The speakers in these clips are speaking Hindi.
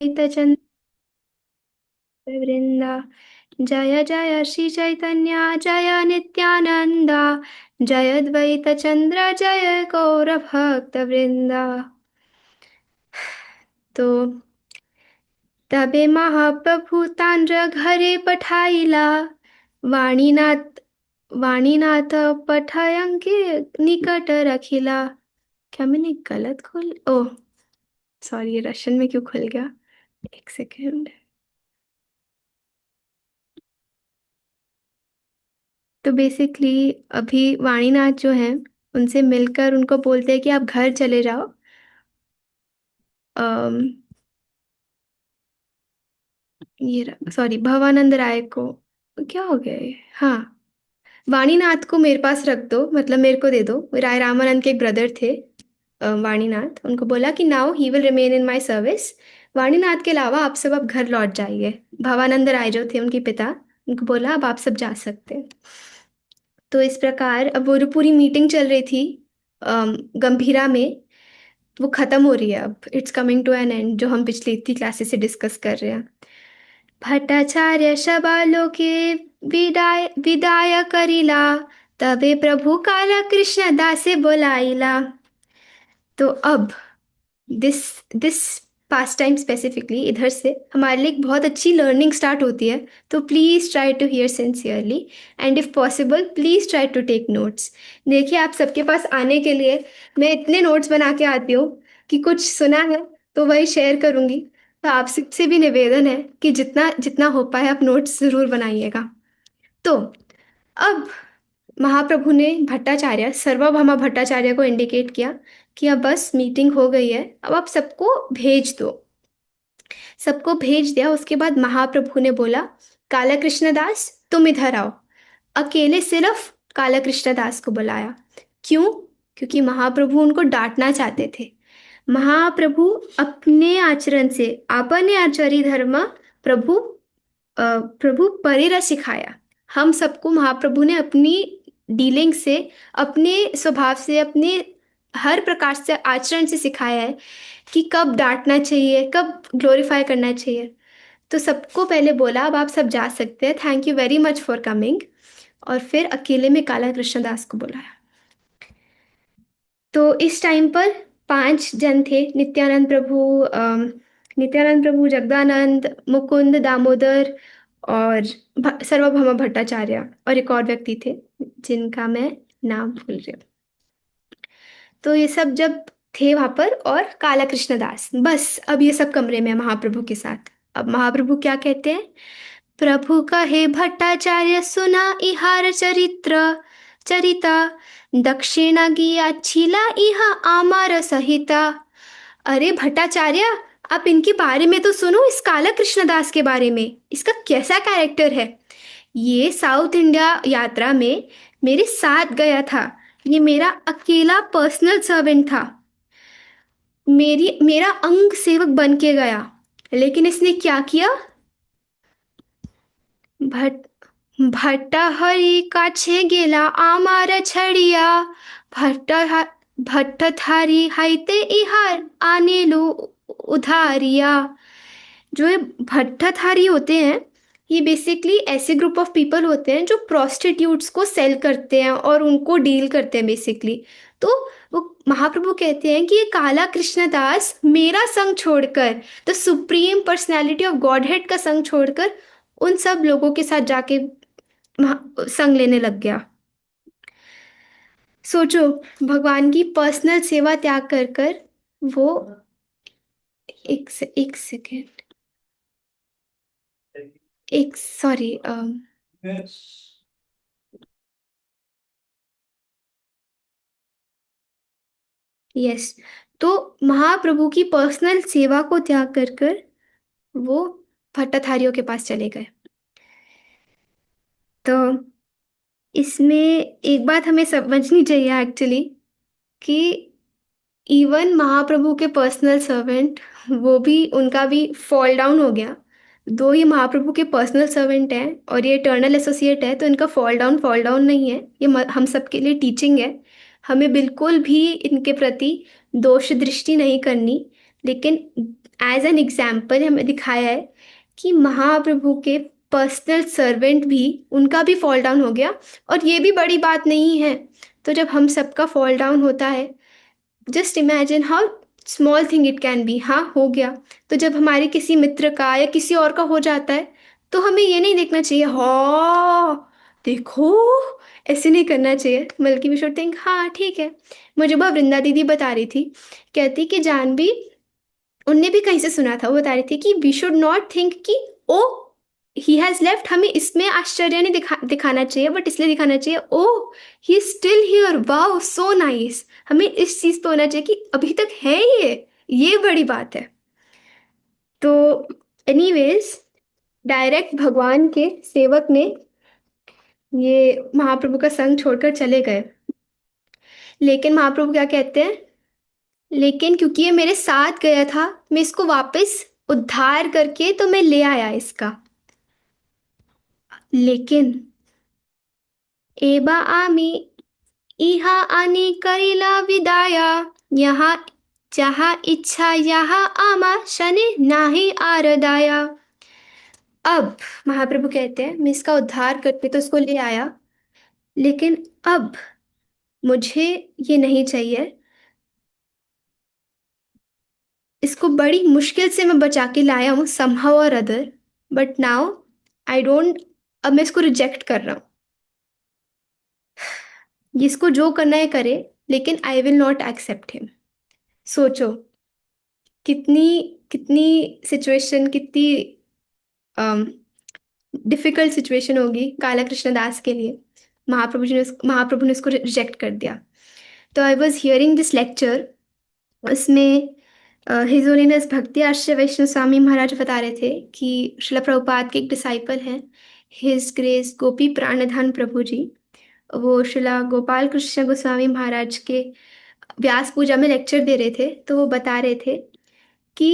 चंद्र वृंदा। जय जय श्री चैतन्य जय नित्यानंदा। जय द्वैत चंद्र जय गौर भक्त वृंदा। तो तबे महाप्रभु तांड्र घरे पठाइला। वाणीनाथ वाणीनाथ पठायंगे निकट रखिला। क्या मैंने गलत खोल ओह सॉरी, ये रशियन में क्यों खुल गया? एक सेकेंड। तो बेसिकली अभी वाणीनाथ जो हैं उनसे मिलकर उनको बोलते हैं कि आप घर चले जाओ। अम, ये सॉरी, भवानंद राय को क्या हो गया ये? हाँ, वाणीनाथ को मेरे पास रख दो, मतलब मेरे को दे दो। राय रामानंद के एक ब्रदर थे, वाणीनाथ। उनको बोला कि now he will remain in my service. Vaninath के अलावा आप सब अब घर लौट जाइए। भवानंद राय जो थे उनके पिता, उनको बोला अब आप सब जा सकते हैं। तो इस प्रकार अब वो जो पूरी मीटिंग चल रही थी गंभीरा में, वो खत्म हो रही है। अब it's coming to an end, जो हम पिछली इतनी क्लासेस से डिस्कस कर रहे हैं। भट्टाचार्य सबालोके विदाय विदाय करिला। तबे प्रभु काला कृष्ण दासे बोलाइला। तो अब this this pass time specifically इधर से हमारे लिए एक बहुत अच्छी लर्निंग स्टार्ट होती है। तो please try to hear sincerely, and if possible please try to take notes. देखिए, आप सबके पास आने के लिए मैं इतने नोट्स बना के आती हूँ कि कुछ सुना है तो वही शेयर करूँगी। तो आप सबसे भी निवेदन है कि जितना जितना हो पाए आप नोट्स ज़रूर बनाइएगा। तो अब महाप्रभु ने भट्टाचार्य, सर्वभौमा भट्टाचार्य को इंडिकेट किया कि अब बस मीटिंग हो गई है, अब आप सबको भेज दो। सबको भेज दिया। उसके बाद महाप्रभु ने बोला, काला कृष्णदास तुम इधर आओ। अकेले सिर्फ काला कृष्णदास को बुलाया। क्यों? क्योंकि महाप्रभु उनको डांटना चाहते थे। महाप्रभु अपने आचरण से, आपने आचरी धर्म प्रभु प्रभु परिरा सिखाया। हम सबको महाप्रभु ने अपनी डीलिंग से, अपने स्वभाव से, अपने हर प्रकार से आचरण से सिखाया है कि कब डांटना चाहिए, कब ग्लोरीफाई करना चाहिए। तो सबको पहले बोला अब आप सब जा सकते हैं, thank you very much for coming. और फिर अकेले में काला कृष्णदास को बुलाया। तो इस टाइम पर 5 जन थे, नित्यानंद प्रभु, जगदानंद, मुकुंद, दामोदर और सर्वभौम भट्टाचार्य, और एक और व्यक्ति थे जिनका मैं नाम भूल रही हूँ। तो ये सब जब थे वहां पर, और काला कृष्णदास, बस अब ये सब कमरे में हैं महाप्रभु के साथ। अब महाप्रभु क्या कहते हैं? प्रभु कहे भट्टाचार्य सुना इहार चरित्र चरिता। दक्षिण गिया छिला इहा आमार सहिता। अरे भट्टाचार्य, आप इनके बारे में तो सुनो, इस काला कृष्णदास के बारे में, इसका कैसा कैरेक्टर है। ये साउथ इंडिया यात्रा में मेरे साथ गया था। ये मेरा अकेला पर्सनल सर्वेंट था। मेरा अंग सेवक बन के गया। लेकिन इसने क्या किया? भट भट्टहरी काछे गेला आमार छड़िया। भट्ट भट्टधारी हाइते इहार आनेलु उधारिया। जो ये भट्टधारी होते हैं, ये बेसिकली ऐसे ग्रुप ऑफ पीपल होते हैं जो प्रोस्टिट्यूट्स को सेल करते हैं और उनको डील करते हैं बेसिकली। तो वो महाप्रभु कहते हैं कि ये काला कृष्णदास मेरा संग छोड़कर, the supreme personality of God head का संग छोड़कर उन सब लोगों के साथ जाके संग लेने लग गया। सोचो, भगवान की पर्सनल सेवा त्याग कर कर वो, एक सेकेंड, एक सॉरी, यस। तो महाप्रभु की पर्सनल सेवा को त्याग कर कर वो भट्टाधारियों के पास चले गए। तो इसमें एक बात हमें समझनी चाहिए एक्चुअली, कि इवन महाप्रभु के पर्सनल सर्वेंट, वो भी, उनका भी फॉल डाउन हो गया। दो ये महाप्रभु के पर्सनल सर्वेंट हैं और ये इटर्नल एसोसिएट है, तो इनका फॉल डाउन नहीं है। ये हम सबके लिए टीचिंग है। हमें बिल्कुल भी इनके प्रति दोष दृष्टि नहीं करनी। लेकिन एज एन एग्जाम्पल हमें दिखाया है कि महाप्रभु के पर्सनल सर्वेंट भी, उनका भी फॉल डाउन हो गया। और ये भी बड़ी बात नहीं है। तो जब हम सबका फॉल डाउन होता है, just imagine how small thing it can be, हाँ हो गया। तो जब हमारे किसी मित्र का या किसी और का हो जाता है, तो हमें ये नहीं देखना चाहिए हाँ देखो, ऐसे नहीं करना चाहिए, बल्कि वी शुड थिंक हाँ ठीक है। मुझे वह वृंदा दीदी बता रही थी, कहती कि जानवी, उनने भी कहीं से सुना था, वो बता रही थी कि वी शुड नॉट थिंक कि ओ ही हैज लेफ्ट, हमें इसमें आश्चर्य नहीं दिखाना चाहिए, बट इसलिए दिखाना चाहिए oh he is still here, wow so nice. हमें इस चीज पे होना चाहिए कि अभी तक है ये बड़ी बात है। तो एनीवेज, डायरेक्ट भगवान के सेवक ने ये महाप्रभु का संग छोड़कर चले गए। लेकिन महाप्रभु क्या कहते हैं, लेकिन क्योंकि ये मेरे साथ गया था, मैं इसको वापस उद्धार करके तो मैं ले आया इसका। लेकिन एबा आमी इहा आनी करिला विदाया, यहाँ जहाँ इच्छा यहाँ आमा शनि नाही आरदाया। अब महाप्रभु कहते हैं मैं इसका उद्धार करके तो इसको ले आया, लेकिन अब मुझे ये नहीं चाहिए, इसको बड़ी मुश्किल से मैं बचा के लाया हूँ समहाउ और other, but now I don't, अब मैं इसको रिजेक्ट कर रहा हूँ। इसको जो करना है करे, लेकिन I will not accept him. सोचो कितनी कितनी सिचुएशन, कितनी डिफिकल्ट सिचुएशन होगी काला कृष्ण दास के लिए। महाप्रभु ने उसको रिजेक्ट कर दिया। तो I was hearing this lecture, उसमें हिज होलीनेस भक्ति आश्रय वैष्णव स्वामी महाराज बता रहे थे कि श्रील प्रभुपाद के एक डिसाइपल हैं, हिज ग्रेस गोपी प्राणधान प्रभु जी। वो श्रीला गोपाल कृष्ण गोस्वामी महाराज के व्यास पूजा में लेक्चर दे रहे थे। तो वो बता रहे थे कि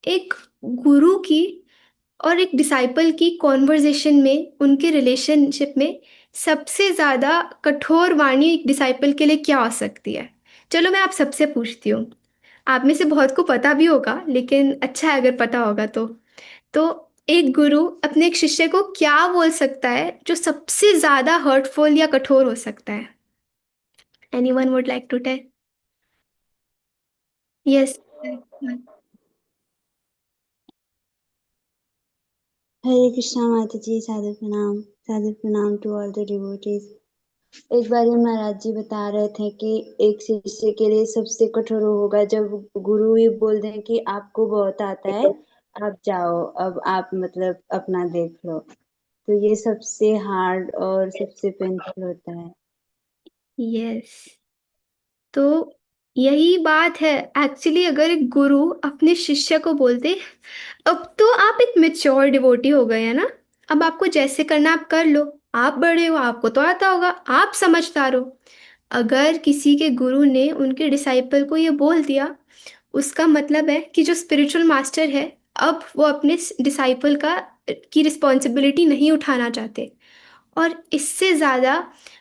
एक गुरु की और एक डिसाइपल की कॉन्वर्जेशन में, उनके रिलेशनशिप में सबसे ज़्यादा कठोर वाणी एक डिसाइपल के लिए क्या हो सकती है। चलो मैं आप सबसे पूछती हूँ, आप में से बहुत को पता भी होगा, लेकिन अच्छा है अगर पता होगा तो एक गुरु अपने एक शिष्य को क्या बोल सकता है जो सबसे ज़्यादा हर्टफुल या कठोर हो सकता है? Anyone would like to tell? Yes. Hare Krishna माता जी, सादर प्रणाम टू ऑल द डिवोटीज। एक बार ही महाराज जी बता रहे थे कि एक शिष्य के लिए सबसे कठोर होगा जब गुरु ही बोल दें कि आपको बहुत आता है, आप जाओ, अब आप मतलब अपना देख लो। तो ये सबसे हार्ड और सबसे पेनफुल होता है। यस। तो यही बात है एक्चुअली, अगर एक गुरु अपने शिष्य को बोलते, अब तो आप एक मेच्योर डिवोटी हो गए हैं ना, अब आपको जैसे करना आप कर लो, आप बड़े हो, आपको तो आता होगा, आप समझदार हो। अगर किसी के गुरु ने उनके डिसाइपल को ये बोल दिया, उसका मतलब है कि जो स्पिरिचुअल मास्टर है, अब वो अपने डिसाइपल का की रिस्पॉन्सिबिलिटी नहीं उठाना चाहते। और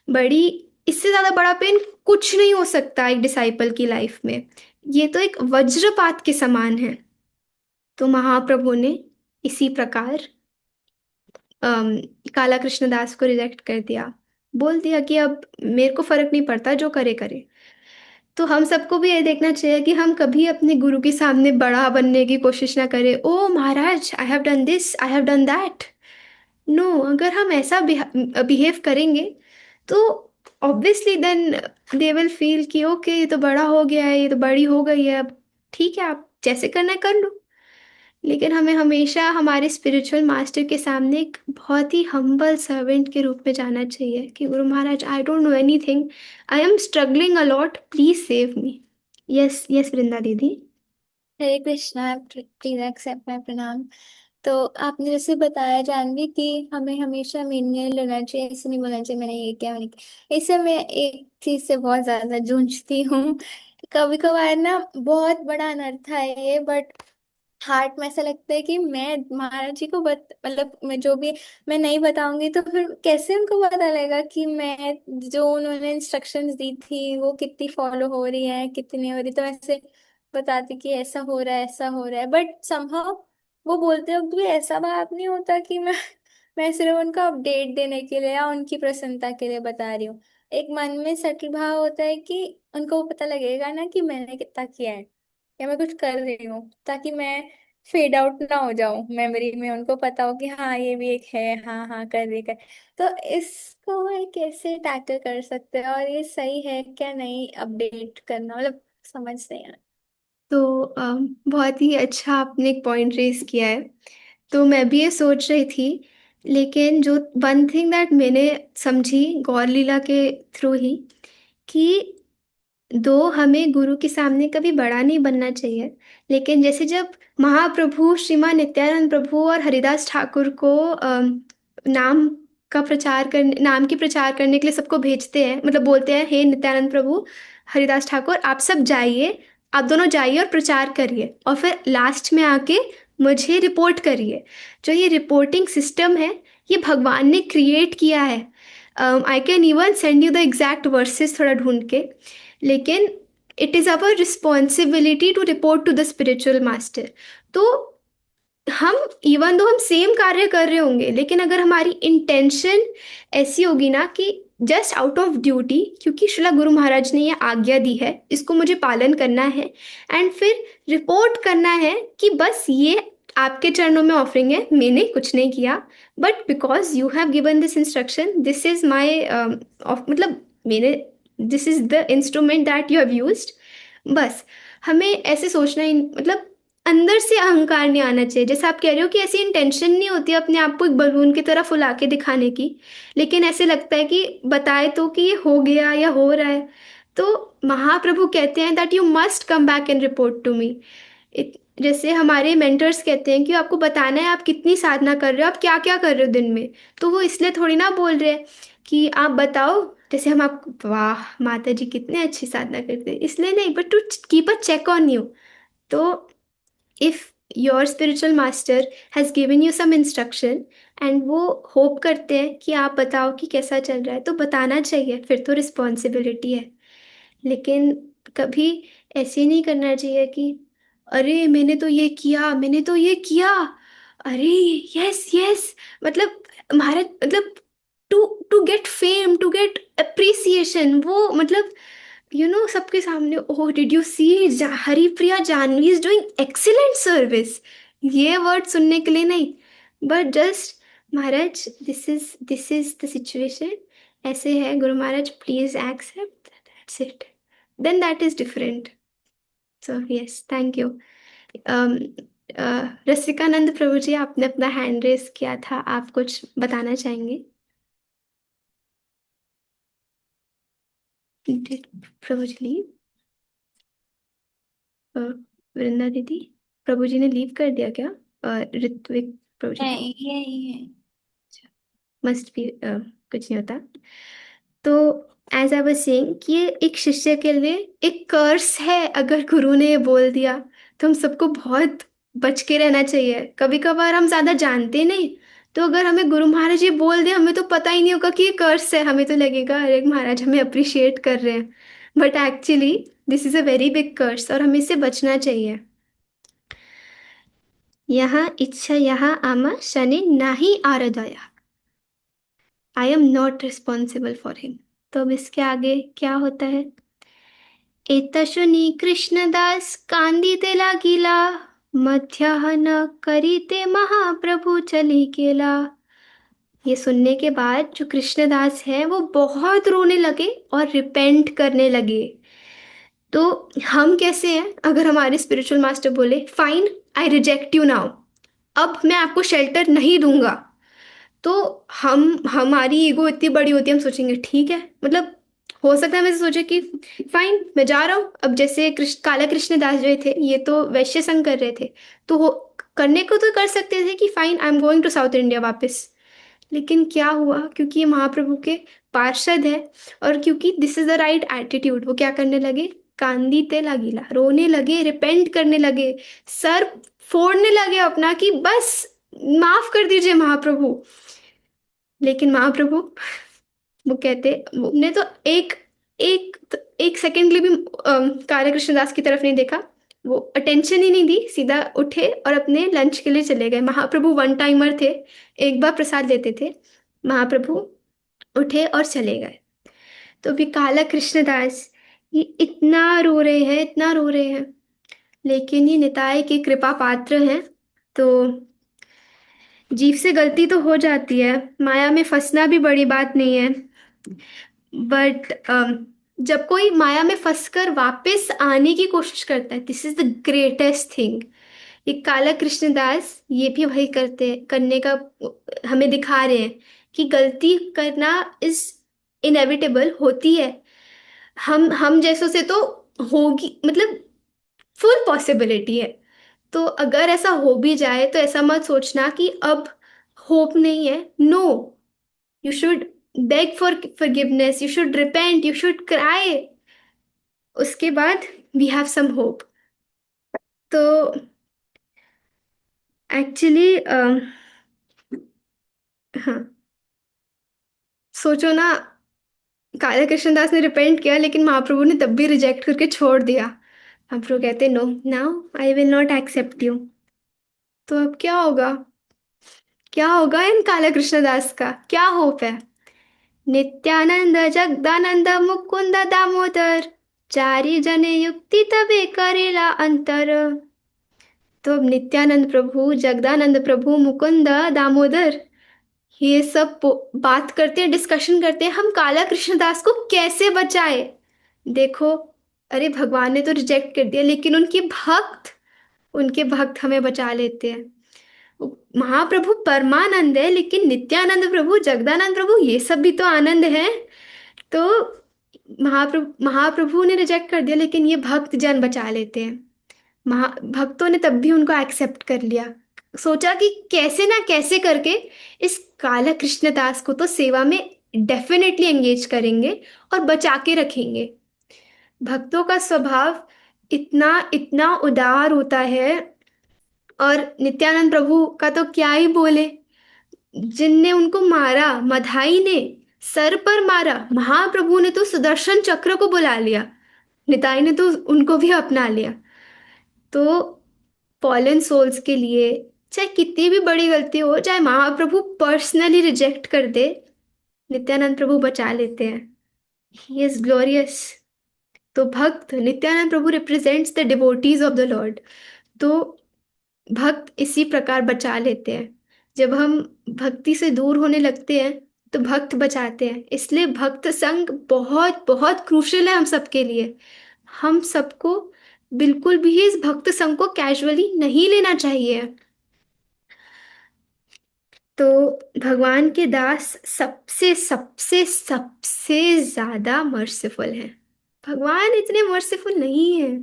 बड़ी इससे ज़्यादा बड़ा पेन कुछ नहीं हो सकता एक डिसाइपल की लाइफ में। ये तो एक वज्रपात के समान है। तो महाप्रभु ने इसी प्रकार अम, काला कृष्णदास को रिजेक्ट कर दिया, बोल दिया कि अब मेरे को फर्क नहीं पड़ता, जो करे करे। तो हम सबको भी ये देखना चाहिए कि हम कभी अपने गुरु के सामने बड़ा बनने की कोशिश ना करें, ओ महाराज I have done this, I have done that. No, अगर हम ऐसा बिहेव करेंगे तो obviously then they will feel कि ओके ये तो बड़ा हो गया है, ये तो बड़ी हो गई है, अब ठीक है आप जैसे करना है कर लो। लेकिन हमें हमेशा हमारे स्पिरिचुअल मास्टर के सामने एक बहुत ही हम्बल सर्वेंट के रूप में जाना चाहिए कि गुरु महाराज I don't know anything, I am struggling a lot, please save me. Yes yes Vrinda दीदी। Hare Krishna, please accept my प्रणाम। तो आपने जैसे बताया जानवी कि हमें हमेशा मेन्यू लेना चाहिए, ऐसे नहीं बोलना चाहिए मैंने ये किया मैंने किया। इससे मैं एक चीज से बहुत ज्यादा जूझती हूँ। कभी कभार ना बहुत बड़ा अनर्थ है ये, बट हार्ट में ऐसा लगता है कि मैं महाराज जी को मतलब मैं जो भी मैं नहीं बताऊंगी तो फिर कैसे उनको पता लगेगा कि मैं जो उन्होंने इंस्ट्रक्शंस दी थी वो कितनी फॉलो हो रही है कितनी नहीं हो रही। तो ऐसे बताती कि ऐसा हो रहा है, ऐसा हो रहा है, बट समहाउ वो बोलते वक्त भी ऐसा भाव नहीं होता कि मैं सिर्फ उनको अपडेट देने के लिए या उनकी प्रसन्नता के लिए बता रही हूँ। एक मन में सटल भाव होता है कि उनको पता लगेगा ना कि मैंने कितना किया है या मैं कुछ कर रही हूँ, ताकि मैं फेड आउट ना हो जाऊं मेमोरी में, उनको पता हो कि हाँ ये भी एक है, हाँ हाँ कर रही कर। तो इसको मैं कैसे टैकल कर सकते हैं, और ये सही है क्या नहीं अपडेट करना, मतलब समझ नहीं आ तो बहुत ही अच्छा आपने एक पॉइंट रेज किया है। तो मैं भी ये सोच रही थी, लेकिन जो वन थिंग दैट मैंने समझी गौर लीला के थ्रू ही, कि दो हमें गुरु के सामने कभी बड़ा नहीं बनना चाहिए, लेकिन जैसे जब महाप्रभु श्रीमान नित्यानंद प्रभु और हरिदास ठाकुर को नाम का प्रचार करने नाम की प्रचार करने के लिए सबको भेजते हैं, मतलब बोलते हैं हे नित्यानंद प्रभु, हरिदास ठाकुर आप सब जाइए, आप दोनों जाइए और प्रचार करिए, और फिर लास्ट में आके मुझे रिपोर्ट करिए। जो ये रिपोर्टिंग सिस्टम है, ये भगवान ने क्रिएट किया है। I can even send you the exact verses थोड़ा ढूंढ के, लेकिन it is our responsibility to report to the spiritual master. तो हम इवन दो हम सेम कार्य कर रहे होंगे, लेकिन अगर हमारी इंटेंशन ऐसी होगी ना कि जस्ट आउट ऑफ ड्यूटी, क्योंकि शिला गुरु महाराज ने ये आज्ञा दी है, इसको मुझे पालन करना है, एंड फिर रिपोर्ट करना है कि बस ये आपके चरणों में ऑफरिंग है, मैंने कुछ नहीं किया, but because you have given this instruction, this is my मतलब मैंने this is the instrument that you have used. बस हमें ऐसे सोचना ही, मतलब अंदर से अहंकार नहीं आना चाहिए। जैसे आप कह रहे हो कि ऐसी इंटेंशन नहीं होती अपने आप को एक बलून की तरह फुला के दिखाने की, लेकिन ऐसे लगता है कि बताए तो कि ये हो गया या हो रहा है। तो महाप्रभु कहते हैं that you must come back and report to me. जैसे हमारे मेंटर्स कहते हैं कि आपको बताना है आप कितनी साधना कर रहे हो, आप क्या क्या कर रहे हो दिन में। तो वो इसलिए थोड़ी ना बोल रहे हैं कि आप बताओ, जैसे हम आपको वाह माता जी कितने अच्छी साधना करते हैं, इसलिए नहीं, but to keep a check on you. तो if your spiritual master has given you some instruction and वो होप करते हैं कि आप बताओ कि कैसा चल रहा है, तो बताना चाहिए, फिर तो रिस्पॉन्सिबिलिटी है। लेकिन कभी ऐसे नहीं करना चाहिए कि अरे मैंने तो ये किया, मैंने तो ये किया, अरे यस यस, मतलब हमारे मतलब to to get fame, to get appreciation, वो मतलब सबके सामने, oh did you see Haripriya Janhvi is doing excellent service, ये वर्ड सुनने के लिए नहीं, बट जस्ट महाराज दिस इज द सिचुएशन, ऐसे है गुरु महाराज please accept, that's it, then that is different. So yes, thank you. Rasikananda प्रभु जी, आपने अपना हैंड रेस किया था, आप कुछ बताना चाहेंगे? Did Prabhu ji leave? वृंदा दीदी, प्रभु जी ने लीव कर दिया क्या? ऋत्विक प्रभु जी थे। नहीं, यही है। मस्ट भी कुछ नहीं होता। तो एज आई वाज सेइंग कि ये एक शिष्य के लिए एक कर्स है, अगर गुरु ने ये बोल दिया तो हम सबको बहुत बच के रहना चाहिए। कभी कभार हम ज्यादा जानते नहीं, तो अगर हमें गुरु महाराज ये बोल दे, हमें तो पता ही नहीं होगा कि ये कर्स है, हमें तो लगेगा अरे महाराज हमें अप्रिशिएट कर रहे हैं, but actually this is a very big curse और हमें इससे बचना चाहिए। यहाँ इच्छा यहाँ आमा शनि नाही आरदया, I am not responsible for him. तो अब इसके आगे क्या होता है? एतशुनी कृष्णदास कांदिते लागिला, मध्याह न करीते महाप्रभु चली गेला। ये सुनने के बाद जो कृष्णदास है वो बहुत रोने लगे और रिपेंट करने लगे। तो हम कैसे हैं, अगर हमारे स्पिरिचुअल मास्टर बोले fine I reject you now, अब मैं आपको शेल्टर नहीं दूंगा, तो हम हमारी ईगो इतनी बड़ी होती है, हम सोचेंगे ठीक है, मतलब हो सकता है मैं सोचे कि फाइन मैं जा रहा हूँ। अब जैसे काला कृष्णदास जो थे, ये तो वैश्य संग कर रहे थे, तो करने को तो कर सकते थे कि fine I am going to South India वापस। लेकिन क्या हुआ, क्योंकि ये महाप्रभु के पार्षद है और क्योंकि this is the right attitude, वो क्या करने लगे, कांदी ते लगीला, रोने लगे, रिपेंट करने लगे, सर फोड़ने लगे अपना कि बस माफ कर दीजिए महाप्रभु। लेकिन महाप्रभु वो कहते, ने तो एक एक एक सेकंड के लिए भी काला कृष्णदास की तरफ नहीं देखा, वो अटेंशन ही नहीं दी, सीधा उठे और अपने लंच के लिए चले गए। महाप्रभु वन टाइमर थे, एक बार प्रसाद लेते थे। महाप्रभु उठे और चले गए। तो अभी काला कृष्णदास ये इतना रो रहे हैं, इतना रो रहे हैं, लेकिन ये निताई के कृपा पात्र हैं। तो जीव से गलती तो हो जाती है, माया में फंसना भी बड़ी बात नहीं है, बट जब कोई माया में फंसकर वापस आने की कोशिश करता है, this is the greatest thing. ये काला कृष्णदास ये भी वही करने का हमें दिखा रहे हैं कि गलती करना इज इनएविटेबल होती है। हम जैसों से तो होगी, मतलब फुल पॉसिबिलिटी है। तो अगर ऐसा हो भी जाए तो ऐसा मत सोचना कि अब होप नहीं है। No, you should beg for forgiveness, you should repent, you should cry, उसके बाद we have some hope। तो एक्चुअली हाँ, सोचो ना, काला कृष्णदास ने रिपेंट किया लेकिन महाप्रभु ने तब भी रिजेक्ट करके छोड़ दिया। महाप्रभु कहते no, now I will not accept you. तो अब क्या होगा, क्या होगा इन काला कृष्णदास का, क्या होप है? नित्यानंद जगदानंद मुकुंद दामोदर, चारि जने युक्ति तबे करेला अंतर। तो अब नित्यानंद प्रभु, जगदानंद प्रभु, मुकुंद, दामोदर, ये सब बात करते हैं, डिस्कशन करते हैं हम काला कृष्णदास को कैसे बचाए। देखो, अरे भगवान ने तो रिजेक्ट कर दिया, लेकिन उनके भक्त हमें बचा लेते हैं। महाप्रभु परमानंद है, लेकिन नित्यानंद प्रभु, जगदानंद प्रभु, ये सब भी तो आनंद है। तो महाप्रभु ने रिजेक्ट कर दिया, लेकिन ये भक्त जन बचा लेते हैं। भक्तों ने तब भी उनको एक्सेप्ट कर लिया। सोचा कि कैसे ना कैसे करके इस काला कृष्णदास को तो सेवा में डेफिनेटली एंगेज करेंगे और बचा के रखेंगे। भक्तों का स्वभाव इतना इतना उदार होता है, और नित्यानंद प्रभु का तो क्या ही बोले। जिनने उनको मारा, मधाई ने सर पर मारा, महाप्रभु ने तो सुदर्शन चक्र को बुला लिया, निताई ने तो उनको भी अपना लिया। तो फॉलन सोल्स के लिए चाहे कितनी भी बड़ी गलती हो, चाहे महाप्रभु पर्सनली रिजेक्ट कर दे, नित्यानंद प्रभु बचा लेते हैं। He is glorious. तो भक्त, नित्यानंद प्रभु represents the devotees of the Lord. तो भक्त इसी प्रकार बचा लेते हैं। जब हम भक्ति से दूर होने लगते हैं तो भक्त बचाते हैं। इसलिए भक्त संग बहुत बहुत क्रूशियल है हम सबके लिए। हम सबको बिल्कुल भी इस भक्त संग को कैजुअली नहीं लेना चाहिए। तो भगवान के दास सबसे सबसे सबसे ज्यादा मर्सीफुल हैं। भगवान इतने मर्सीफुल नहीं हैं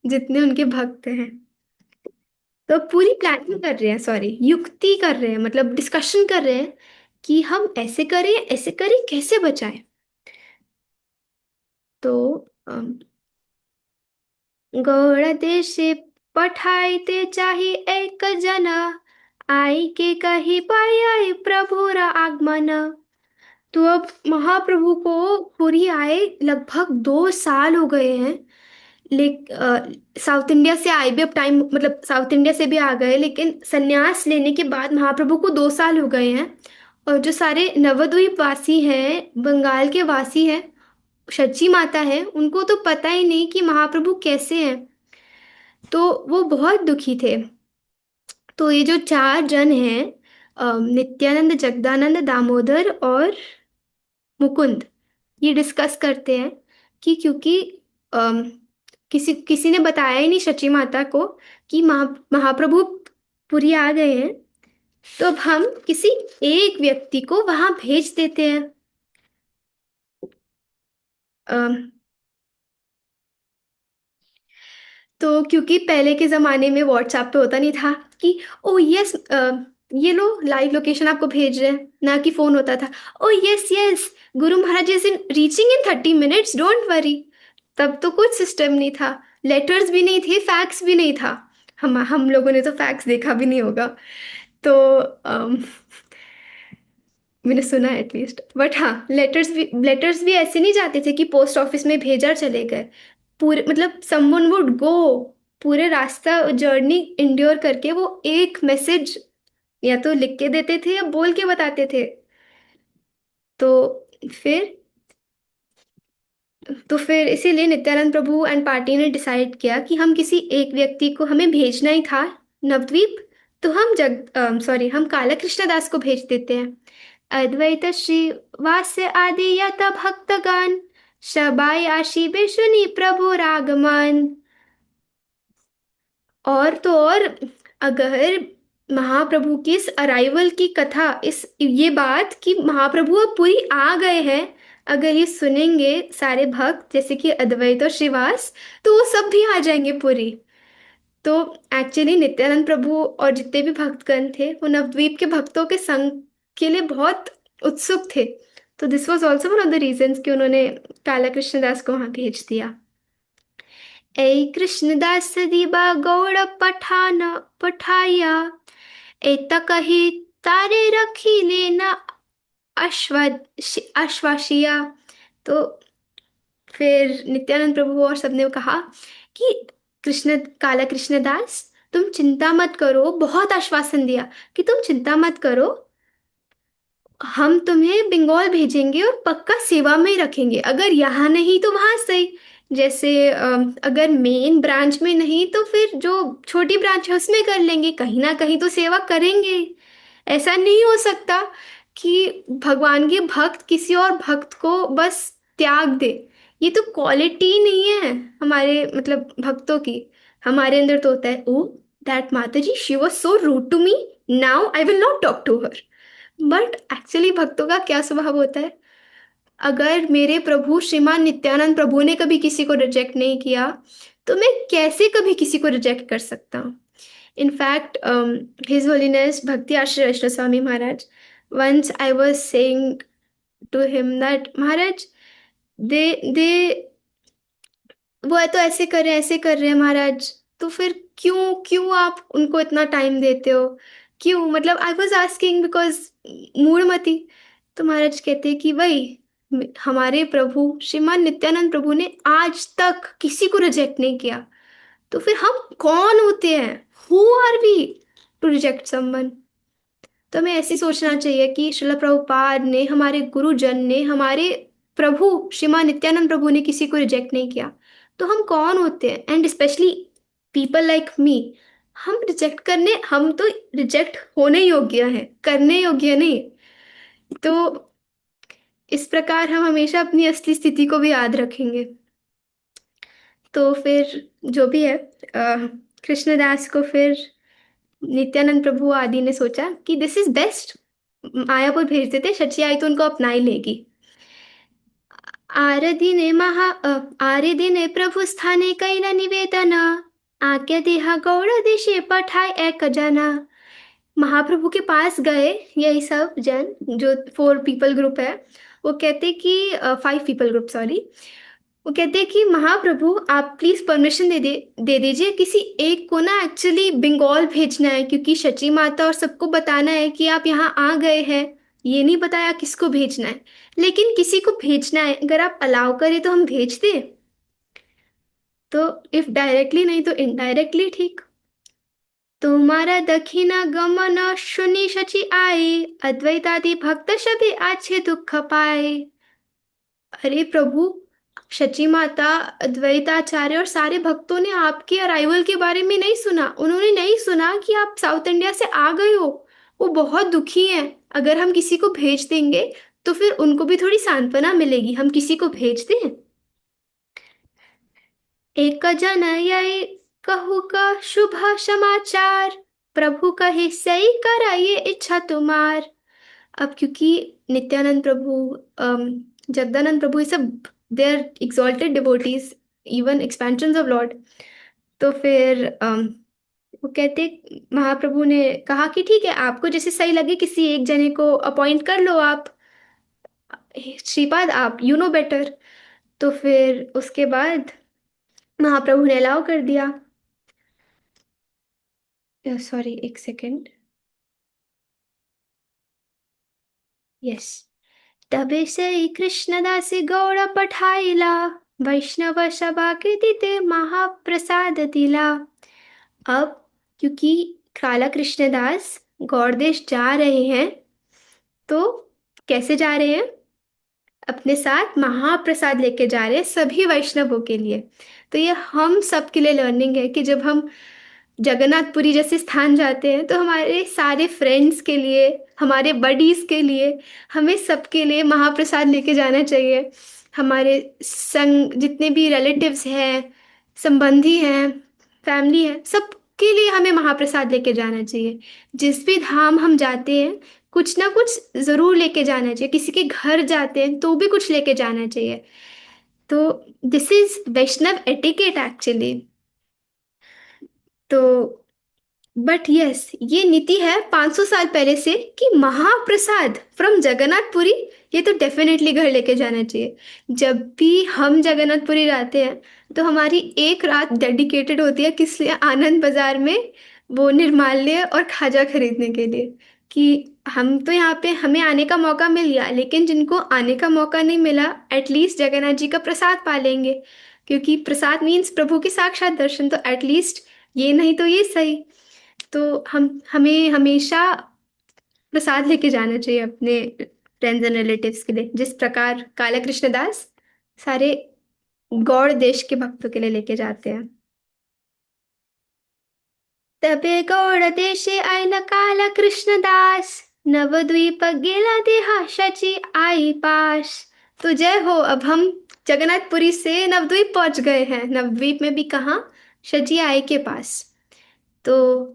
जितने उनके भक्त हैं। तो पूरी प्लानिंग कर रहे हैं, सॉरी युक्ति कर रहे हैं, मतलब डिस्कशन कर रहे हैं कि हम ऐसे करें कैसे बचाएं। तो गौड़ देशे पठाइते चाही एक जन, आई के कही पाई प्रभुर आगमन। तो अब महाप्रभु को पुरी आए लगभग 2 साल हो गए हैं। साउथ इंडिया से आए भी अब टाइम, मतलब साउथ इंडिया से भी आ गए, लेकिन संन्यास लेने के बाद महाप्रभु को 2 साल हो गए हैं। और जो सारे नवद्वीप वासी हैं, बंगाल के वासी हैं, सच्ची माता है, उनको तो पता ही नहीं कि महाप्रभु कैसे हैं। तो वो बहुत दुखी थे। तो ये जो 4 जन हैं, नित्यानंद, जगदानंद, दामोदर और मुकुंद, ये डिस्कस करते हैं कि क्योंकि अम, किसी किसी ने बताया ही नहीं सची माता को कि महाप्रभु पुरी आ गए हैं, तो अब हम किसी एक व्यक्ति को वहां भेज देते हैं। अम, तो क्योंकि पहले के ज़माने में व्हाट्सएप पे होता नहीं था कि ओ यस, ये लो लाइव लोकेशन आपको भेज रहे हैं, ना कि फ़ोन होता था ओ यस यस गुरु महाराज is in reaching in 30 minutes, don't worry. तब तो कुछ सिस्टम नहीं था, लेटर्स भी नहीं थे, फैक्स भी नहीं था। हम लोगों ने तो फैक्स देखा भी नहीं होगा। तो मैंने सुना है एटलीस्ट, बट हाँ, लेटर्स भी ऐसे नहीं जाते थे कि पोस्ट ऑफिस में भेजा चले गए। पूरे मतलब समवन वुड गो पूरे रास्ता जर्नी इंड्योर करके वो एक मैसेज या तो लिख के देते थे या बोल के बताते थे। तो फिर फिर इसीलिए नित्यानंद प्रभु एंड पार्टी ने डिसाइड किया कि हम किसी एक व्यक्ति को हमें भेजना ही था नवद्वीप। तो हम काला कृष्णदास को भेज देते हैं। अद्वैत श्री वास्य आदि यत भक्तगण सबाई आशी विष्णु प्रभु रागमन। और तो और, अगर महाप्रभु की इस अराइवल की कथा, इस ये बात कि महाप्रभु अब पूरी आ गए हैं, अगर ये सुनेंगे सारे भक्त जैसे कि अद्वैत और श्रीवास, तो वो सब भी आ जाएंगे पूरी। तो एक्चुअली नित्यानंद प्रभु और जितने भी भक्तगण थे वो नवद्वीप के भक्तों के संग के लिए बहुत उत्सुक थे। तो this was also one of the reasons कि उन्होंने काला कृष्णदास को वहां भेज दिया। ऐ कृष्णदास दीबा गौड़ पठान पठाया, एतकहि तारे रखी लेना अश्वासिया। तो फिर नित्यानंद प्रभु और सबने कहा कि काला कृष्णदास, तुम चिंता मत करो। बहुत आश्वासन दिया कि तुम चिंता मत करो, हम तुम्हें बंगाल भेजेंगे और पक्का सेवा में ही रखेंगे। अगर यहाँ नहीं तो वहां सही। जैसे अगर मेन ब्रांच में नहीं तो फिर जो छोटी ब्रांच है उसमें कर लेंगे, कहीं ना कहीं तो सेवा करेंगे। ऐसा नहीं हो सकता कि भगवान के भक्त किसी और भक्त को बस त्याग दे। ये तो क्वालिटी नहीं है हमारे मतलब भक्तों की। हमारे अंदर तो होता है, ओ दैट माता जी, she was so rude to me, now I will not talk to her. But actually भक्तों का क्या स्वभाव होता है? अगर मेरे प्रभु श्रीमान नित्यानंद प्रभु ने कभी किसी को रिजेक्ट नहीं किया, तो मैं कैसे कभी किसी को रिजेक्ट कर सकता हूँ? इनफैक्ट हिज होलीनेस भक्ति आश्रय वैष्णव Swami Maharaj, once I was saying to him that महाराज, दे वो है तो ऐसे कर रहे हैं महाराज, तो फिर क्यों क्यों आप उनको इतना टाइम देते हो? क्यों? मतलब आई वॉज आस्किंग बिकॉज मूढ़मती। तो महाराज कहते कि वही, हमारे प्रभु श्रीमान नित्यानंद प्रभु ने आज तक किसी को रिजेक्ट नहीं किया। तो फिर हम कौन होते हैं? Who are we to reject someone? तो हमें ऐसे सोचना चाहिए कि श्रील प्रभुपाद ने, हमारे गुरुजन ने, हमारे प्रभु श्रीमान नित्यानंद प्रभु ने किसी को रिजेक्ट नहीं किया। तो हम कौन होते हैं? And specially people like me, हम तो रिजेक्ट होने योग्य हैं, करने योग्य नहीं। तो इस प्रकार हम हमेशा अपनी असली स्थिति को भी याद रखेंगे। तो फिर जो भी है, कृष्णदास को फिर नित्यानंद प्रभु आदि ने सोचा कि दिस इज बेस्ट, मायापुर भेज देते, शची आई तो उनको अपना ही लेगी। आरे दिने प्रभु स्थाने कैला निवेदन, आज्ञा देहा गौड़ देशे पठाए एक जना। महाप्रभु के पास गए यही सब जन, जो 4 पीपल ग्रुप है, वो कहते कि 5 पीपल ग्रुप, सॉरी। वो कहते हैं कि महाप्रभु आप प्लीज परमिशन दे दीजिए, किसी एक को ना एक्चुअली बंगाल भेजना है, क्योंकि शची माता और सबको बताना है कि आप यहाँ आ गए हैं। ये नहीं बताया किसको भेजना है, लेकिन किसी को भेजना है। अगर आप अलाउ करें तो हम भेज दें। तो इफ डायरेक्टली नहीं तो इनडायरेक्टली ठीक। तुम्हारा दक्षिणा गमन सुनी शची आए, अद्वैतादि भक्त सभी आछे दुख पाए। अरे प्रभु, शची माता, अद्वैताचार्य और सारे भक्तों ने आपके अराइवल के बारे में नहीं सुना। उन्होंने नहीं सुना कि आप साउथ इंडिया से आ गए हो। वो बहुत दुखी हैं। अगर हम किसी को भेज देंगे तो फिर उनको भी थोड़ी सांत्वना मिलेगी। हम किसी को भेज दें। एक जन यही कहू का शुभ समाचार, प्रभु कहे सही कराइए इच्छा तुम्हार। अब क्योंकि नित्यानंद प्रभु, जगदानंद प्रभु, ये सब they are exalted devotees, even expansions of Lord. तो फिर वो कहते, महाप्रभु ने कहा कि ठीक है, आपको जैसे सही लगे किसी एक जने को अपॉइंट कर लो आप, श्रीपाद आप यू नो बेटर। तो फिर उसके बाद महाप्रभु ने अलाउ कर दिया। सॉरी, एक सेकेंड। यस। तबे से कृष्णदास गौड़ पठाइला, वैष्णव सभा कृति ते महाप्रसाद दिला। अब क्योंकि काला कृष्णदास गौड़देश जा रहे हैं, तो कैसे जा रहे हैं? अपने साथ महाप्रसाद लेके जा रहे हैं सभी वैष्णवों के लिए। तो ये हम सबके लिए लर्निंग है कि जब हम जगन्नाथपुरी जैसे स्थान जाते हैं तो हमारे सारे फ्रेंड्स के लिए, हमारे बडीज के लिए, हमें सबके लिए महाप्रसाद लेके जाना चाहिए। हमारे संग जितने भी रिलेटिव्स हैं, संबंधी हैं, फैमिली है, सबके लिए हमें महाप्रसाद लेके जाना चाहिए। जिस भी धाम हम जाते हैं कुछ ना कुछ ज़रूर लेके जाना चाहिए। किसी के घर जाते हैं तो भी कुछ लेके जाना चाहिए। तो this is Vaishnava etiquette actually. तो बट यस, ये नीति है 500 साल पहले से कि महाप्रसाद फ्रॉम जगन्नाथपुरी ये तो डेफिनेटली घर लेके जाना चाहिए। जब भी हम जगन्नाथपुरी जाते हैं तो हमारी एक रात डेडिकेटेड होती है किस लिए? आनंद बाजार में वो निर्माल्य और खाजा खरीदने के लिए। कि हम तो यहाँ पे हमें आने का मौका मिल गया, लेकिन जिनको आने का मौका नहीं मिला एटलीस्ट जगन्नाथ जी का प्रसाद पा लेंगे। क्योंकि प्रसाद मीन्स प्रभु की साक्षात दर्शन, तो एटलीस्ट ये नहीं तो ये सही। तो हमें हमेशा प्रसाद लेके जाना चाहिए अपने फ्रेंड्स एंड रिलेटिव्स के लिए, जिस प्रकार काला कृष्णदास सारे गौड़ देश के भक्तों के लिए लेके जाते हैं। तबे गौड़ देशे आइला काला कृष्णदास, नवद्वीप गेला देहा शची आई पास। तो जय हो, अब हम जगन्नाथपुरी से नवद्वीप पहुंच गए हैं। नवद्वीप में भी कहाँ? शची आई के पास। तो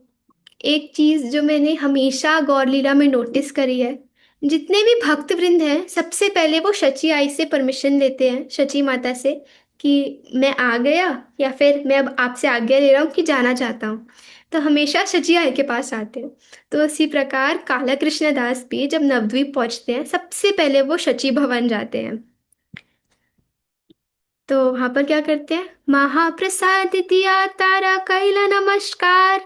एक चीज जो मैंने हमेशा गौर लीला में नोटिस करी है, जितने भी भक्त वृंद हैं सबसे पहले वो शची आई से परमिशन लेते हैं, शची माता से, कि मैं आ गया या फिर मैं अब आपसे आज्ञा ले रहा हूँ कि जाना चाहता हूँ। तो हमेशा शची आई के पास आते हैं। तो इसी प्रकार काला कृष्णदास भी जब नवद्वीप पहुंचते हैं सबसे पहले वो शची भवन जाते हैं। तो वहां पर क्या करते हैं? महाप्रसाद दिया तारा कैला नमस्कार,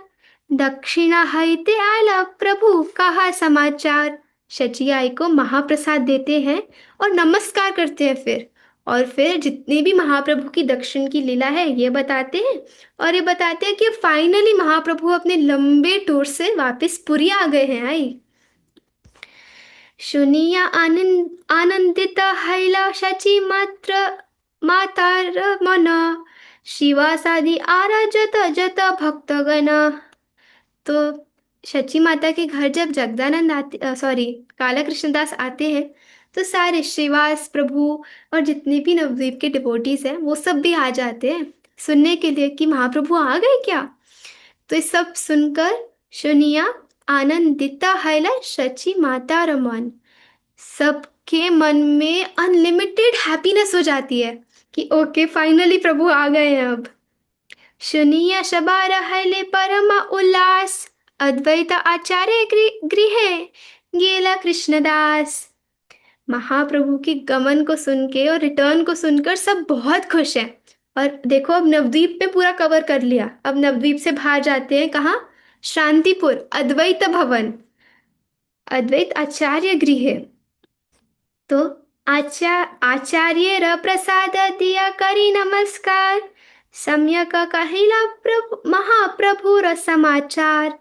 दक्षिणा हईते आला प्रभु कहा समाचार। शची आई को महाप्रसाद देते हैं और नमस्कार करते हैं फिर। और फिर जितनी भी महाप्रभु की दक्षिण की लीला है ये बताते हैं। और ये बताते हैं कि फाइनली महाप्रभु अपने लंबे टूर से वापस पुरी आ गए हैं। आई शुनिया आनंदित हैला शची मात्र मातार मन, शिवासादि आराजत जत भक्तगण। तो शची माता के घर जब जगदानंद आते, सॉरी, काला कृष्णदास आते हैं, तो सारे श्रीवास प्रभु और जितने भी नवद्वीप के डिवोटीज हैं वो सब भी आ जाते हैं सुनने के लिए कि महाप्रभु आ गए क्या। तो ये सब सुनकर शुनिया आनंदिता हैला शची माता रमन, सबके मन में अनलिमिटेड हैप्पीनेस हो जाती है कि ओके फाइनली प्रभु आ गए हैं। अब शुनिया शबा रहले परमा उल्लास, अद्वैत आचार्य गृहे गेला कृष्णदास। महाप्रभु के गमन को सुन के और रिटर्न को सुनकर सब बहुत खुश हैं। और देखो अब नवद्वीप पे पूरा कवर कर लिया। अब नवद्वीप से बाहर जाते हैं कहाँ? शांतिपुर अद्वैत भवन, अद्वैत आचार्य गृह। तो आचार्य र प्रसाद दिया करी नमस्कार, सम्यक कहिला प्रभु महाप्रभु र समाचार।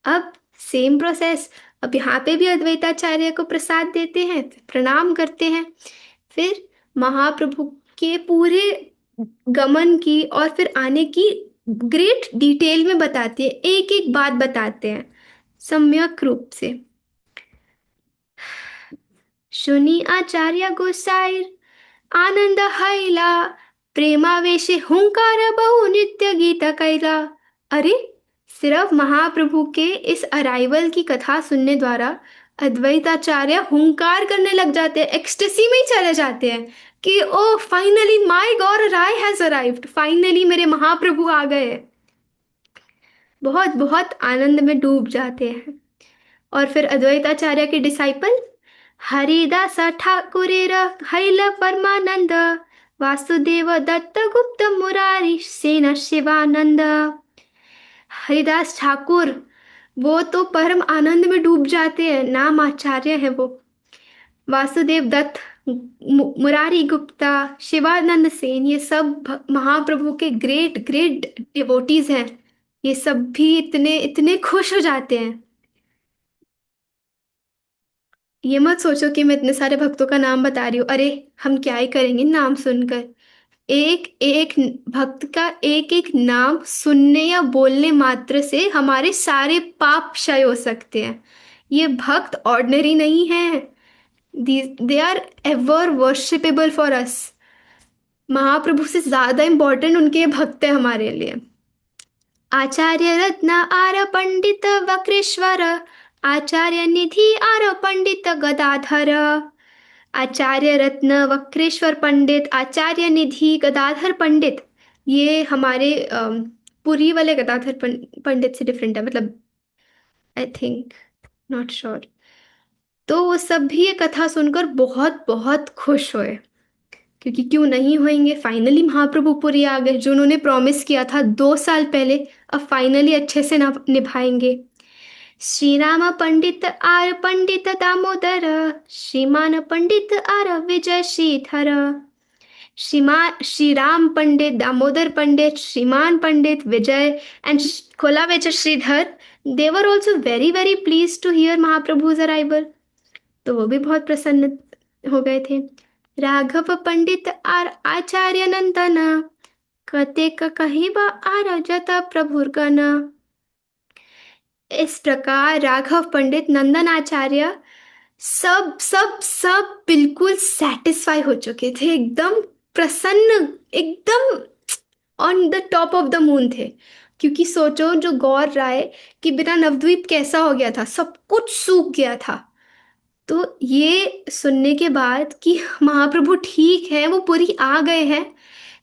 अब सेम प्रोसेस, अब यहाँ पे भी अद्वैताचार्य को प्रसाद देते हैं, प्रणाम करते हैं, फिर महाप्रभु के पूरे गमन की और फिर आने की ग्रेट डिटेल में बताते हैं, एक एक बात बताते हैं सम्यक रूप से। शुनी आचार्य गोसाईर आनंद हैला, प्रेमावेशे हुंकार बहु नित्य गीत कैला। अरे सिर्फ महाप्रभु के इस अराइवल की कथा सुनने द्वारा अद्वैताचार्य हुंकार करने लग जाते हैं, एक्सटेसी में ही चले जाते हैं कि ओ फाइनली माय गॉड राय हैज अराइव्ड, फाइनली मेरे महाप्रभु आ गए। बहुत बहुत आनंद में डूब जाते हैं। और फिर अद्वैताचार्य के डिसाइपल हरिदास ठाकुरेर हैल परमानंद, वासुदेव दत्त गुप्त मुरारी सेन शिवानंद। हरिदास ठाकुर वो तो परम आनंद में डूब जाते हैं, नाम आचार्य है वो। वासुदेव दत्त, मुरारी गुप्ता, शिवानंद सेन, ये सब महाप्रभु के ग्रेट ग्रेट डिवोटीज हैं। ये सब भी इतने इतने खुश हो जाते हैं। ये मत सोचो कि मैं इतने सारे भक्तों का नाम बता रही हूँ, अरे हम क्या ही करेंगे नाम सुनकर। एक एक भक्त का एक एक नाम सुनने या बोलने मात्र से हमारे सारे पाप क्षय हो सकते हैं। ये भक्त ऑर्डिनरी नहीं है, they are ever worshipable for us. Mahaprabhu से ज्यादा इंपॉर्टेंट उनके ये भक्त है हमारे लिए। Acharya Ratna are Pandit Vakreshwar, Acharya Nidhi are Pandit Gadadhar. आचार्य रत्न, वक्रेश्वर पंडित, आचार्य निधि, गदाधर पंडित, ये हमारे पुरी वाले गदाधर पंडित से डिफरेंट है, मतलब आई थिंक, नॉट श्योर। तो वो सब भी ये कथा सुनकर बहुत बहुत खुश हुए, क्योंकि क्यों नहीं होंगे, फाइनली महाप्रभु पुरी आ गए। जो उन्होंने प्रॉमिस किया था 2 साल पहले, अब फाइनली अच्छे से निभाएंगे। Shri Ram Pandit are Pandit Damodar, Shriman Pandit are Vijay Shridhar. Shri Ram Pandit, Damodar Pandit, Shriman Pandit, Vijay and खोला Vijay Shridhar, they were also very very please to hear महाप्रभुज अराइवल। तो वो भी बहुत प्रसन्न हो गए थे। राघव पंडित आर आचार्य नंदन, कतेक कहिबा आर जता प्रभुर्गन। इस प्रकार राघव पंडित, नंदन आचार्य, सब सब सब बिल्कुल सेटिस्फाई हो चुके थे, एकदम प्रसन्न, एकदम on the top of the moon थे। क्योंकि सोचो, जो गौर राय कि बिना नवद्वीप कैसा हो गया था, सब कुछ सूख गया था। तो ये सुनने के बाद कि महाप्रभु ठीक है, वो पूरी आ गए हैं,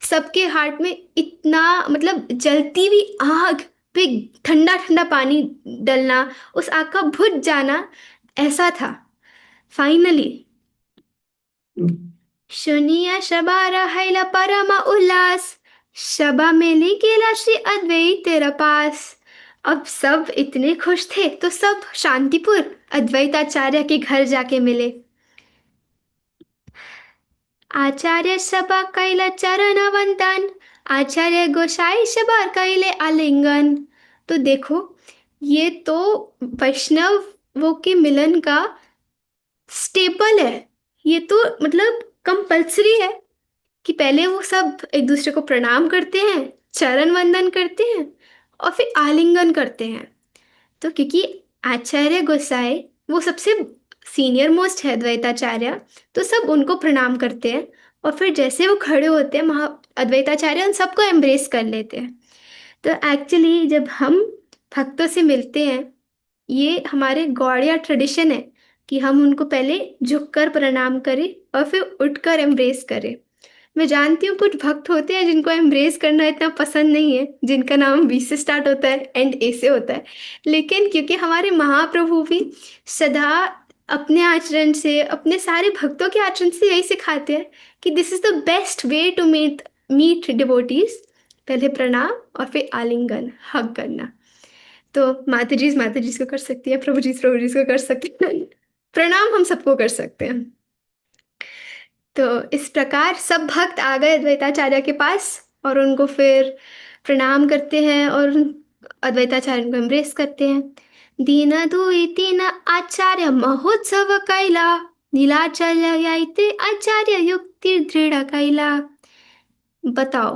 सबके हार्ट में इतना, मतलब जलती हुई आग पे ठंडा ठंडा पानी डलना, उस आग का बुझ जाना, ऐसा था फाइनली। शुनिया शबा रहेला परमा उल्लास, शबा मेली गेला श्री अद्वैत तेरा पास। अब सब इतने खुश थे तो सब शांतिपुर अद्वैताचार्य के घर जाके मिले। आचार्य सभा कैला चरण वंदन, आचार्य गोसाई सभा कैले आलिंगन। तो देखो, ये तो वैष्णवों के मिलन का स्टेपल है। ये तो मतलब कंपल्सरी है कि पहले वो सब एक दूसरे को प्रणाम करते हैं, चरण वंदन करते हैं और फिर आलिंगन करते हैं। तो क्योंकि आचार्य गोसाई वो सबसे सीनियर मोस्ट है द्वैताचार्य, तो सब उनको प्रणाम करते हैं और फिर जैसे वो खड़े होते हैं, महा अद्वैताचार्य उन सबको एम्ब्रेस कर लेते हैं। तो एक्चुअली जब हम भक्तों से मिलते हैं, ये हमारे गौड़िया ट्रेडिशन है कि हम उनको पहले झुककर प्रणाम करें और फिर उठकर एम्ब्रेस करें। मैं जानती हूँ कुछ भक्त होते हैं जिनको एम्ब्रेस करना इतना पसंद नहीं है, जिनका नाम वी से स्टार्ट होता है एंड ए से होता है। लेकिन क्योंकि हमारे महाप्रभु भी सदा अपने आचरण से, अपने सारे भक्तों के आचरण से यही सिखाते हैं कि this is the best way to meet devotees, पहले प्रणाम और फिर आलिंगन, हग करना। तो माता जी को कर सकती है, प्रभु जी को कर सकते हैं, प्रणाम हम सबको कर सकते हैं। तो इस प्रकार सब भक्त आ गए अद्वैताचार्य के पास और उनको फिर प्रणाम करते हैं और अद्वैताचार्य को एम्ब्रेस करते हैं। दीन दुई तीन आचार्य महोत्सव कैला, नीलाचल याइते आचार्य युक्ति दृढ़ कैला। बताओ,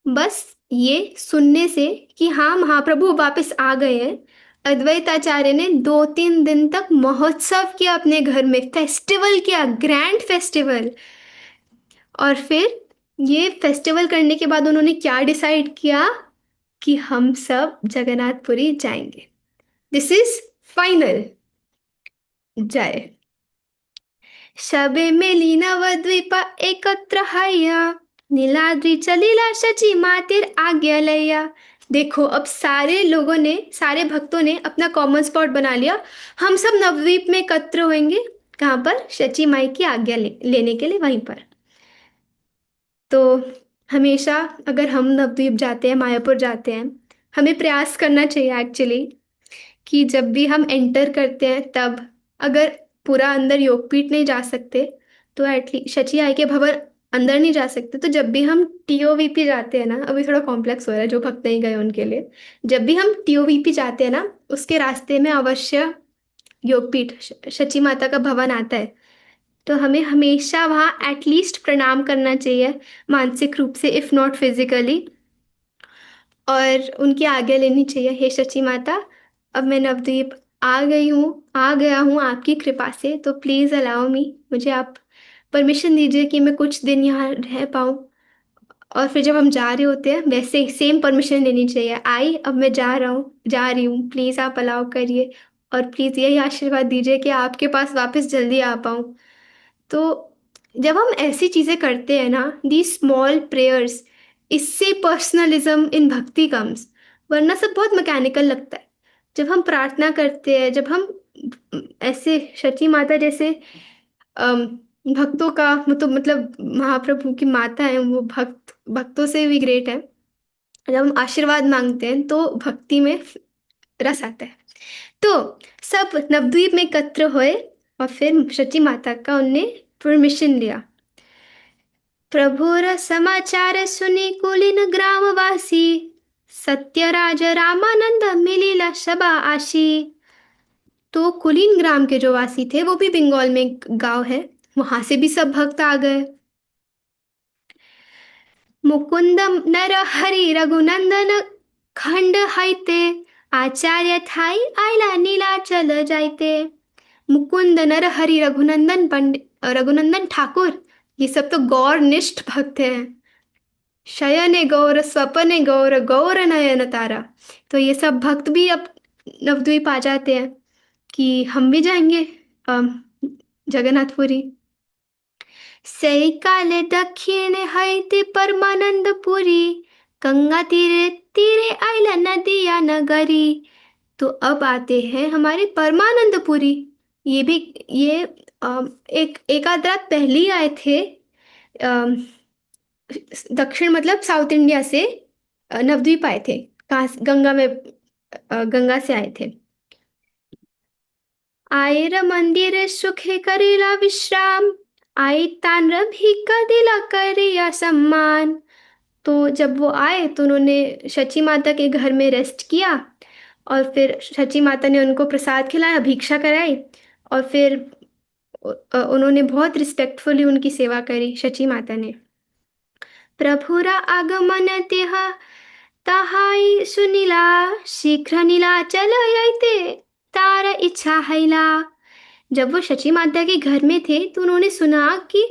बस ये सुनने से कि हाँ महाप्रभु वापस आ गए हैं, अद्वैताचार्य ने 2-3 दिन तक महोत्सव किया अपने घर में, फेस्टिवल किया, ग्रैंड फेस्टिवल। और फिर ये फेस्टिवल करने के बाद उन्होंने क्या डिसाइड किया कि हम सब जगन्नाथपुरी जाएंगे। This is final. जय। शबे मेली नवद्वीप एकत्र हय्या, नीलाद्रि चलीला शची मातिर आज्ञा लैया। देखो, अब सारे लोगों ने, सारे भक्तों ने अपना कॉमन स्पॉट बना लिया, हम सब नवद्वीप में एकत्र होंगे। कहाँ पर? शची माई की आज्ञा लेने के लिए, वहीं पर। तो हमेशा अगर हम नवद्वीप जाते हैं, मायापुर जाते हैं, हमें प्रयास करना चाहिए एक्चुअली कि जब भी हम एंटर करते हैं तब अगर पूरा अंदर योगपीठ नहीं जा सकते, तो एटलीस्ट शची आई के भवन अंदर नहीं जा सकते, तो जब भी हम टीओवीपी जाते हैं ना, अभी थोड़ा कॉम्प्लेक्स हो रहा है जो भक्त नहीं गए उनके लिए, जब भी हम टीओवीपी जाते हैं ना, उसके रास्ते में अवश्य योगपीठ शची माता का भवन आता है। तो हमें हमेशा वहाँ एटलीस्ट प्रणाम करना चाहिए, मानसिक रूप से इफ नॉट फिजिकली, और उनकी आज्ञा लेनी चाहिए, हे शची माता, अब मैं नवद्वीप आ गया हूँ आपकी कृपा से, तो प्लीज़ अलाउ मी, मुझे आप परमिशन दीजिए कि मैं कुछ दिन यहाँ रह पाऊँ। और फिर जब हम जा रहे होते हैं वैसे ही सेम परमिशन लेनी चाहिए, आई अब मैं जा रही हूँ, प्लीज़ आप अलाउ करिए, और प्लीज़ यही आशीर्वाद दीजिए कि आपके पास वापस जल्दी आ पाऊँ। तो जब हम ऐसी चीज़ें करते हैं ना, दी स्मॉल प्रेयर्स, इससे पर्सनलिज्म इन भक्ति कम्स, वरना सब बहुत मैकेनिकल लगता है। जब हम प्रार्थना करते हैं, जब हम ऐसे शची माता जैसे अम, भक्तों का मतलब महाप्रभु की माता है, वो भक्तों से भी ग्रेट है। जब हम आशीर्वाद मांगते हैं तो भक्ति में रस आता है। तो सब नवद्वीप में एकत्र हुए और फिर शची माता का उनने परमिशन लिया। प्रभुर समाचार सुनी कुलीन ग्रामवासी, सत्यराज रामानंद मिलिला सभा आशी। तो कुलीन ग्राम के जो वासी थे, वो भी बंगाल में एक गांव है, वहां से भी सब भक्त आ गए। मुकुंदम नर हरि रघुनंदन खंड हाइते, आचार्य थाई आयला नीलाचल जाइते। मुकुंद नर हरि रघुनंदन पंडित रघुनंदन ठाकुर, ये सब तो गौर निष्ठ भक्त हैं। शयने गौर स्वपने गौर गौर नयन तारा, तो ये सब भक्त भी अब नवद्वीप आ जाते हैं कि हम भी जाएंगे जगन्नाथपुरी। सैकाले दक्षिण हईते परमानंदपुरी, गंगा तीरे तीरे आइला नदिया नगरी। तो अब आते हैं हमारे परमानंदपुरी। ये एक आध रात पहले ही आए थे, अम, दक्षिण मतलब साउथ इंडिया से नवद्वीप आए थे, कहाँ गंगा में गंगा से आए थे। आयर मंदिर सुखे करेला विश्राम, आई तान भी दिला करिया सम्मान। तो जब वो आए तो उन्होंने शची माता के घर में रेस्ट किया, और फिर शची माता ने उनको प्रसाद खिलाया, भिक्षा कराई, और फिर उन्होंने बहुत रिस्पेक्टफुली उनकी सेवा करी शची माता ने। प्रभुरा आगमन तेह ताहाई सुनीला, शीघ्र नीला चल आइते, तार इच्छा हैला। जब वो शची माता के घर में थे तो उन्होंने सुना कि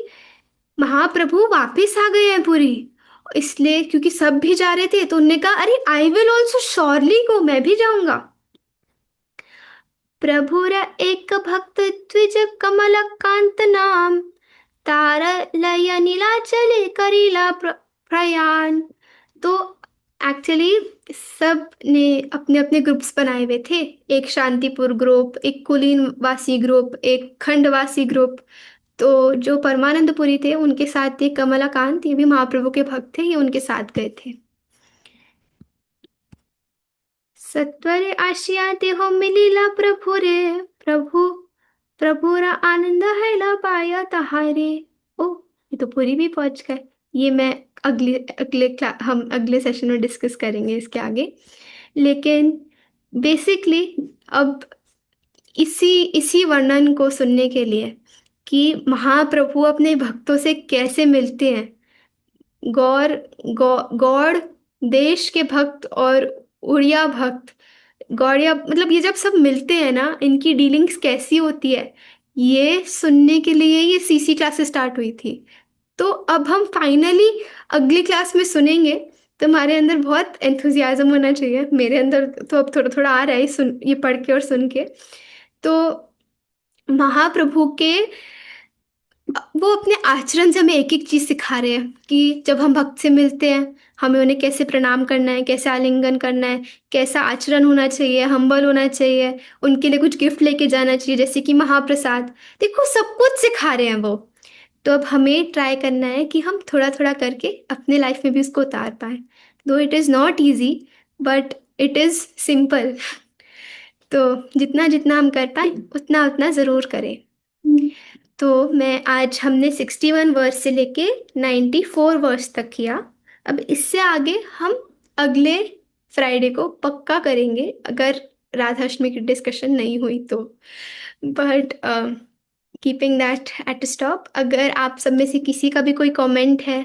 महाप्रभु वापस आ गए हैं पूरी, इसलिए क्योंकि सब भी जा रहे थे तो उन्होंने कहा अरे आई विल ऑल्सो श्योरली गो, मैं भी जाऊंगा। प्रभुर एक भक्त द्विज कमल कांत नाम, तार लय नीलाचले करीला प्रयाण। तो एक्चुअली सब ने अपने अपने ग्रुप्स बनाए हुए थे, एक शांतिपुर ग्रुप, एक कुलीन वासी ग्रुप, एक खंडवासी ग्रुप। तो जो परमानंदपुरी थे उनके साथ ये कमलाकांत, ये भी महाप्रभु के भक्त थे, ये उनके साथ गए थे। सत्वरे आशिया देहो मिलीला प्रभु रे, प्रभु प्रभुरा आनंद हैला पाया तहारे। ओ, ये तो पूरी भी पहुंच गए। ये मैं हम अगले सेशन में डिस्कस करेंगे इसके आगे। लेकिन बेसिकली अब इसी इसी वर्णन को सुनने के लिए कि महाप्रभु अपने भक्तों से कैसे मिलते हैं, गौर गौड़ देश के भक्त और उड़िया भक्त, गौड़िया मतलब ये जब सब मिलते हैं ना, इनकी डीलिंग्स कैसी होती है, ये सुनने के लिए ये सीसी क्लासेस स्टार्ट हुई थी। तो अब हम फाइनली अगली क्लास में सुनेंगे, तो हमारे अंदर बहुत एंथुजियाज्म होना चाहिए। मेरे अंदर तो अब थोड़ा थोड़ा आ रहा है ये पढ़ के और सुन के। तो महाप्रभु के वो अपने आचरण से हमें एक एक चीज सिखा रहे हैं कि जब हम भक्त से मिलते हैं हमें उन्हें कैसे प्रणाम करना है, कैसे आलिंगन करना है, कैसा आचरण होना चाहिए, हम्बल होना चाहिए, उनके लिए कुछ गिफ्ट लेके जाना चाहिए जैसे कि महाप्रसाद। देखो सब कुछ सिखा रहे हैं वो। तो अब हमें ट्राई करना है कि हम थोड़ा थोड़ा करके अपने लाइफ में भी उसको उतार पाए। दो it is not easy, but it is simple. तो जितना जितना हम कर पाए उतना उतना ज़रूर करें। तो मैं आज हमने 61 वर्स से लेके 94 वर्स तक किया। अब इससे आगे हम अगले फ्राइडे को पक्का करेंगे, अगर राधाष्टमी की डिस्कशन नहीं हुई तो। But keeping that at stop, अगर आप सब में से किसी का भी कोई कमेंट है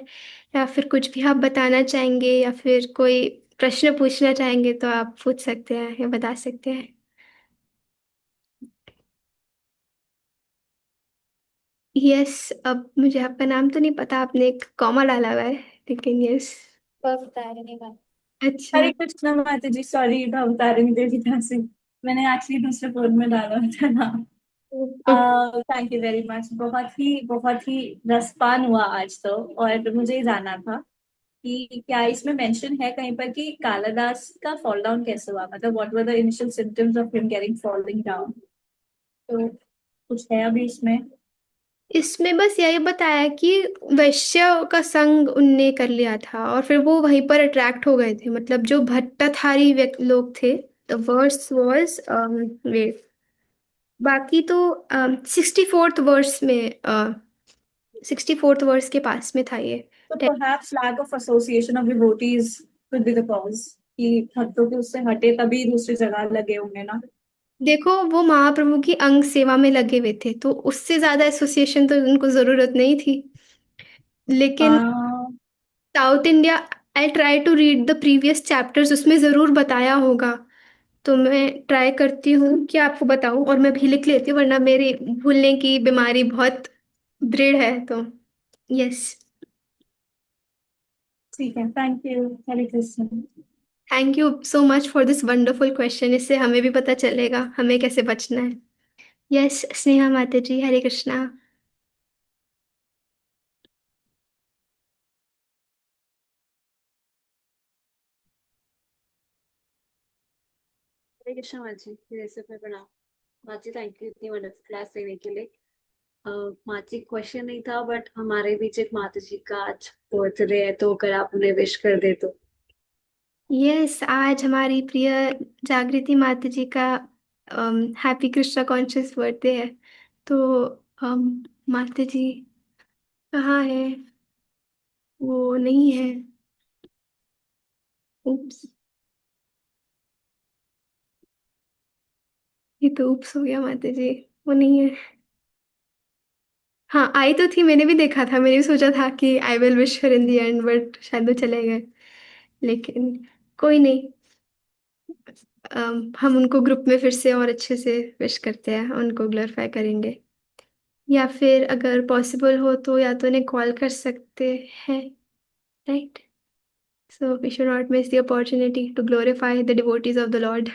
या फिर कुछ भी आप बताना चाहेंगे या फिर कोई प्रश्न पूछना चाहेंगे तो आप पूछ सकते हैं या बता सकते हैं। यस, अब मुझे आपका नाम तो नहीं पता, आपने एक कॉमा डाला हुआ है, लेकिन यस। भवतारिणी मैम। अच्छा। हरे कृष्णा माता जी, सॉरी भवतारिणी देवी दासी। मैंने एक्चुअली दूसरे फोन में डाला था ना। Okay. Thank you very much. बहुत ही रसपान हुआ आज तो। और मुझे ये जानना था कि क्या इसमें मेंशन है कहीं पर कि कालिदास का फॉल डाउन कैसे हुआ, मतलब what were the initial symptoms of him getting falling down. तो कुछ है अभी इसमें? इसमें बस यही बताया कि वैश्य का संग उनने कर लिया था और फिर वो वहीं पर अट्रैक्ट हो गए थे, मतलब जो भट्टाधारी लोग थे। द वर्स वॉज वे, बाकी तो 64th वर्स में, 64th वर्स के पास में था ये। तो perhaps lack of association of devotees could be the cause कि भक्तों के उससे हटे तभी दूसरी जगह लगे होंगे ना। देखो, वो महाप्रभु की अंग सेवा में लगे हुए थे तो उससे ज्यादा एसोसिएशन तो उनको जरूरत नहीं थी। लेकिन हाँ। South India, I try to read the previous chapters, उसमें ज़रूर बताया होगा। तो मैं ट्राई करती हूँ कि आपको बताऊँ, और मैं भी लिख लेती हूँ वरना मेरी भूलने की बीमारी बहुत दृढ़ है तो। यस। ठीक है, thank you. Hare Krishna. Thank you so much for this wonderful question, इससे हमें भी पता चलेगा हमें कैसे बचना है। यस, स्नेहा माता जी, हरे कृष्णा। हरे कृष्णा माँ जी, मेरे से पे प्रणाम। माँ जी थैंक यू इतनी वंडरफुल क्लास देने के लिए। माँ जी क्वेश्चन नहीं था, बट हमारे बीच एक माता जी का आज बर्थडे है, तो अगर आप उन्हें विश कर दे तो। यस, आज हमारी प्रिय जागृति माता जी का हैप्पी कृष्णा कॉन्शियस बर्थडे है। तो माता जी कहाँ है? वो नहीं है। उप्स, ये तो उप्स हो गया माता जी, वो नहीं है। हाँ, आई तो थी, मैंने भी देखा था, मैंने भी सोचा था कि I will wish her in the end, but शायद वो चले गए। लेकिन कोई नहीं, हम उनको ग्रुप में फिर से और अच्छे से विश करते हैं, उनको ग्लोरीफाई करेंगे। या फिर अगर पॉसिबल हो तो या तो उन्हें कॉल कर सकते हैं, right? So we should not miss the opportunity to glorify the devotees of the Lord.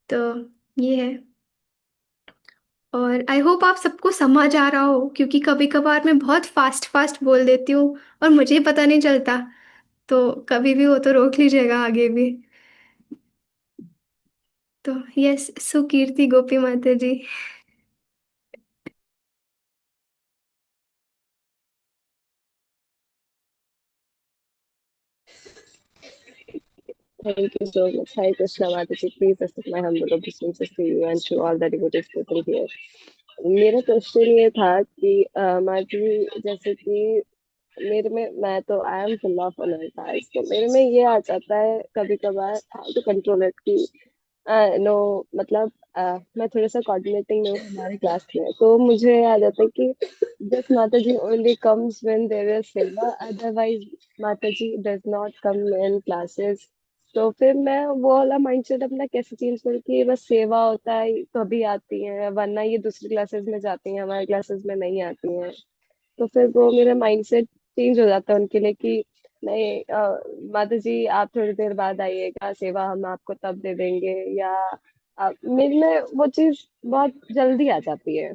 तो ये है। और आई होप आप सबको समझ आ रहा हो, क्योंकि कभी कभार मैं बहुत फास्ट फास्ट बोल देती हूँ और मुझे ही पता नहीं चलता। तो कभी भी हो तो रोक लीजिएगा आगे भी। तो यस, सुकीर्ति गोपी माता जी। Thank you so much. Hare Krishna Mataji. Please accept my humble obeisances to you and to all the devotees people here. मेरा क्वेश्चन ये था कि माँ जी, जैसे कि मेरे में, मैं तो आई एम फुल ऑफ अनर्टाइज, तो मेरे में ये आ जाता है कभी कभार, हाउ टू कंट्रोल इट कि नो, मतलब मैं थोड़ा सा कोऑर्डिनेटिंग में हूँ हमारी क्लास में, तो मुझे आ जाता है कि दिस माता जी only comes when there is सेवा, अदरवाइज माता जी does not come in classes. तो फिर मैं वो वाला माइंडसेट अपना कैसे चेंज करूँ कि बस सेवा होता है तभी आती हैं, वरना ये दूसरी क्लासेस में जाती हैं, हमारी क्लासेस में नहीं आती हैं। तो फिर वो मेरा माइंडसेट चेंज हो जाता है उनके लिए कि नहीं, माता जी आप थोड़ी देर बाद आइएगा, सेवा हम आपको तब दे देंगे, या मेरे में वो चीज बहुत जल्दी आ जाती है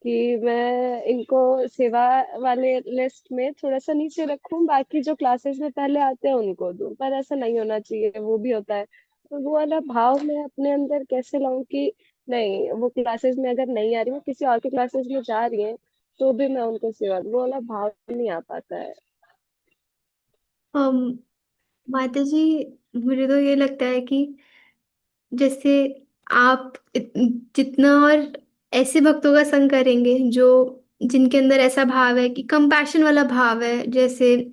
कि मैं इनको सेवा वाले लिस्ट में थोड़ा सा नीचे रखूं, बाकी जो क्लासेस में पहले आते हैं उनको दूं, पर ऐसा नहीं होना चाहिए, वो भी होता है। तो वो वाला भाव मैं अपने अंदर कैसे लाऊं कि नहीं, वो क्लासेस में अगर नहीं आ रही, वो किसी और के क्लासेस में जा रही है, तो भी मैं उनको सेवा दूं, वो वाला भाव नहीं आ पाता है। um, माता जी, मुझे तो ये लगता है कि जैसे आप जितना और ऐसे भक्तों का संग करेंगे जो जिनके अंदर ऐसा भाव है कि कंपैशन वाला भाव है, जैसे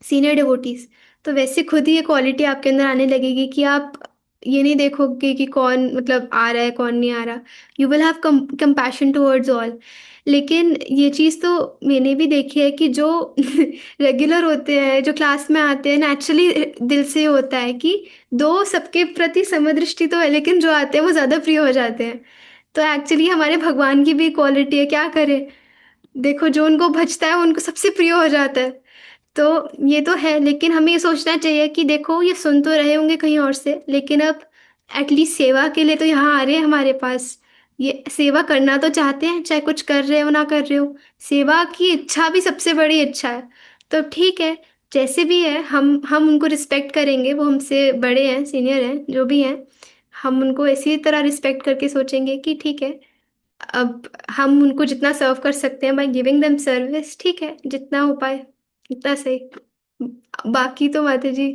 सीनियर डिवोटीज, तो वैसे खुद ही ये क्वालिटी आपके अंदर आने लगेगी कि आप ये नहीं देखोगे कि कौन मतलब आ रहा है कौन नहीं आ रहा। You will have compassion towards all. लेकिन ये चीज़ तो मैंने भी देखी है कि जो रेगुलर होते हैं, जो क्लास में आते हैं, नेचुरली दिल से होता है कि दो सबके प्रति समदृष्टि तो है, लेकिन जो आते हैं वो ज़्यादा प्रिय हो जाते हैं। तो एक्चुअली हमारे भगवान की भी क्वालिटी है, क्या करें। देखो जो उनको भजता है वो उनको सबसे प्रिय हो जाता है। तो ये तो है, लेकिन हमें ये सोचना चाहिए कि देखो ये सुन तो रहे होंगे कहीं और से, लेकिन अब एटलीस्ट सेवा के लिए तो यहाँ आ रहे हैं हमारे पास। ये सेवा करना तो चाहते हैं, चाहे कुछ कर रहे हो ना कर रहे हो। सेवा की इच्छा भी सबसे बड़ी इच्छा है। तो ठीक है, जैसे भी है हम उनको रिस्पेक्ट करेंगे, वो हमसे बड़े हैं, सीनियर हैं, जो भी हैं। हम उनको इसी तरह रिस्पेक्ट करके सोचेंगे कि ठीक है, अब हम उनको जितना सर्व कर सकते हैं बाय गिविंग देम सर्विस, ठीक है, जितना हो पाए उतना सही। बाकी तो माता जी,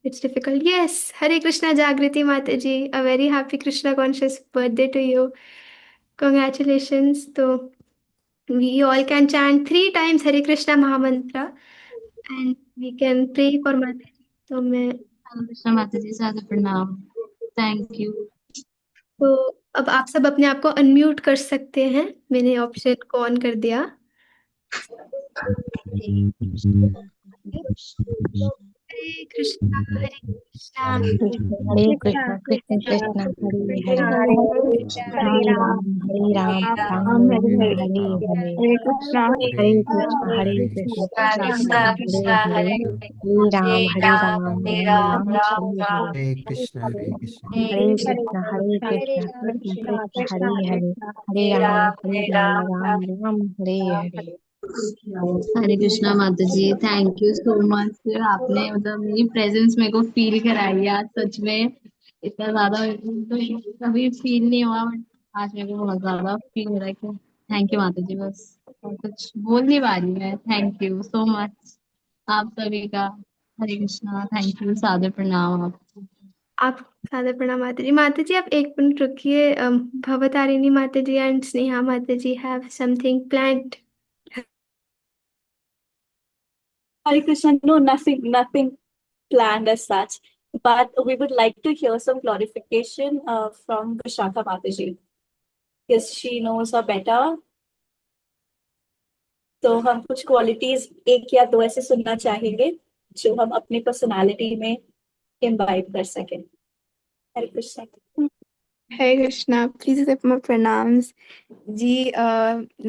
it's difficult. Yes, Hare Krishna Jagriti माता जी, a very happy Krishna conscious birthday to you. Congratulations. तो we all can chant 3 times Hare Krishna महामंत्र, and we can pray for माता जी। तो मैं हरे कृष्णा माता जी, सादर प्रणाम। Thank you. तो अब आप सब अपने आप को अनम्यूट कर सकते हैं, मैंने ऑप्शन को ऑन कर दिया। हरे कृष्णा हरे कृष्णा हरे कृष्णा हरे कृष्णा हरे कृष्णा कृष्ण कृष्ण हरे हरे हरे राम राम हरे हरे हरे कृष्णा हरे कृष्ण कृष्ण कृष्ण हरे हरे हरे राम हरे हरे हरे कृष्णा हरे कृष्ण कृष्ण कृष्ण हरे हरे हरे राम राम हरे हरे। हरे कृष्णा माता जी, थैंक यू सो मच। आपने मतलब मेरी प्रेजेंस मेरे को फील कराई आज, सच में इतना ज्यादा मेरे को तो कभी फील नहीं हुआ, बट आज मेरे को बहुत ज्यादा फील हो रहा है कि थैंक यू माता जी। बस और कुछ बोल नहीं पा रही मैं। थैंक यू सो मच आप सभी का। हरे कृष्णा, थैंक यू, सादर प्रणाम आपको। आप सादर प्रणाम माता जी। माता जी आप 1 मिनट रुकिए। भवतारिणी माता जी एंड स्नेहा माता जी have something planned. Hare Krishna, no, nothing planned as such. But we would like to hear some clarification from Vishakha Mataji, because she knows her better. तो हम कुछ क्वालिटीज 1 या 2 ऐसे सुनना चाहेंगे जो हम अपनी पर्सनालिटी में इम्बाइब कर सकें। हरे Krishna. Hare Krishna, please accept my प्रणाम्स जी।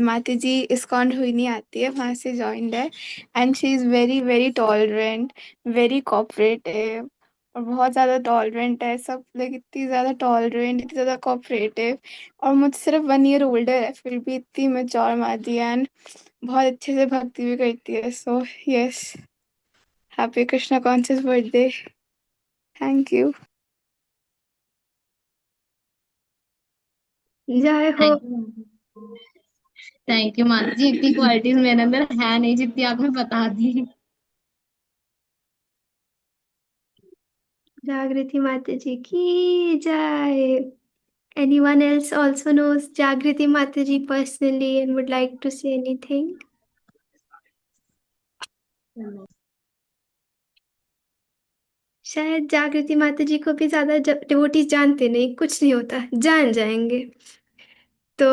माता जी इस्कॉन रोहिणी आती है, वहाँ से जॉइंड है, and she is very very tolerant, very cooperative, और बहुत ज़्यादा टॉलरेंट है। सब लोग इतनी ज़्यादा टॉलरेंट, इतनी ज़्यादा कोऑपरेटिव, और मुझसे सिर्फ 1 year ओल्डर है, फिर भी इतनी मेच्योर माती है, एंड बहुत अच्छे से भक्ति भी करती है। So yes, happy Krishna conscious birthday. Thank you. जय हो। थैंक यू माता जी, इतनी क्वालिटीज मेरे अंदर है नहीं जितनी आपने बता दी। जागृति माता जी की जय। Anyone else also knows Jagriti Mataji personally and would like to say anything? शायद जागृति माता जी को भी ज्यादा डिवोटीज जानते नहीं, कुछ नहीं होता, जान जाएंगे। तो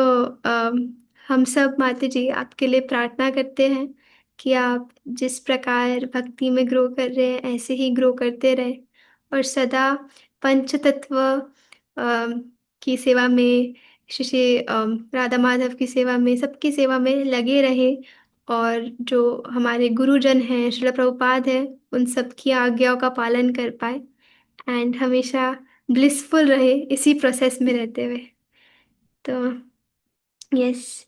हम सब माता जी आपके लिए प्रार्थना करते हैं कि आप जिस प्रकार भक्ति में ग्रो कर रहे हैं ऐसे ही ग्रो करते रहें, और सदा पंच तत्व की सेवा में, श्री श्री राधा माधव की सेवा में, सबकी सेवा में लगे रहें। और जो हमारे गुरुजन हैं, श्रील प्रभुपाद हैं, उन सब की आज्ञाओं का पालन कर पाए, एंड हमेशा ब्लिसफुल रहे इसी प्रोसेस में रहते हुए। तो यस।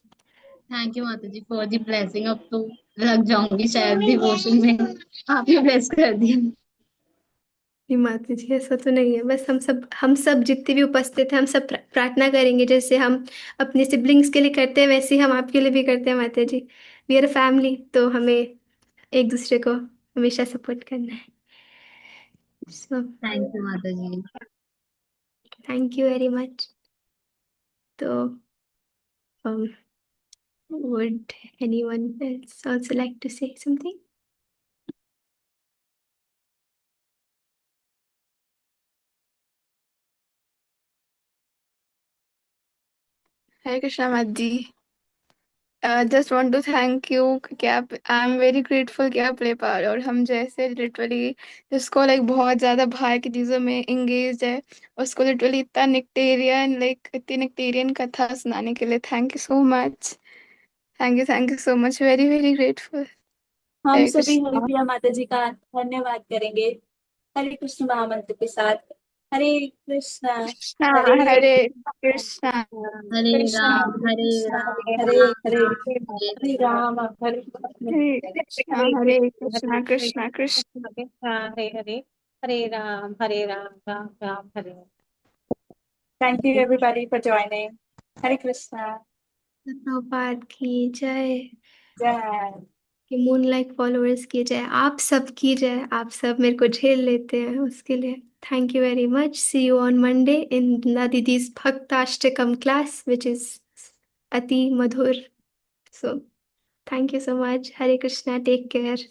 थैंक यू माता जी फॉर दी ब्लेसिंग। अब तो लग जाऊंगी शायद डिवोशन में, आपने ब्लेस कर दिया। नहीं माता जी, ऐसा तो नहीं है। बस हम सब जितने भी उपस्थित हैं, हम सब प्रार्थना करेंगे, जैसे हम अपने सिबलिंग्स के लिए करते हैं वैसे ही हम आपके लिए भी करते हैं माता जी। वी आर अ फैमिली, तो हमें एक दूसरे को हमेशा सपोर्ट करना है। सो थैंक यू माता जी। Thank you very much. तो Would anyone else also like to say something? हरे कृष्णा माता जी। Just want to thank you कि आप, आई एम वेरी ग्रेटफुल कि आप ले पा रहे हो, और हम जैसे लिटरली जिसको लाइक बहुत ज्यादा बाहर की चीजों में इंगेज है, उसको लिटरली इतना निक्टेरियन, लाइक इतनी निक्टेरियन कथा सुनाने के लिए thank you so much. Thank you so much, very very grateful. हम हरे सभी कृष्णा। हरिप्रिया माता जी का धन्यवाद करेंगे हरे कृष्ण महामंत्र के साथ। Hare Krishna Krishna Hare Hare Krishna Hare Krishna Ram Hare Krishna Ram Hare Ram Hare Ram Hare Hare Hare. Ram Hare Hare Krishna Hare Krishna Krishna Krishna. Hare Hare Hare Ram Ram Ram Hare. Thank you everybody for joining. Hare Krishna. Prabhupada की जय। जय। कि मून लाइक फॉलोअर्स की जय, आप सब की जय। आप सब मेरे को झेल लेते हैं, उसके लिए thank you very much. See you on Monday in Vrinda दीदीज भक्ताष्टकम क्लास विच इज अति मधुर। So thank you so much. Hare Krishna, take care.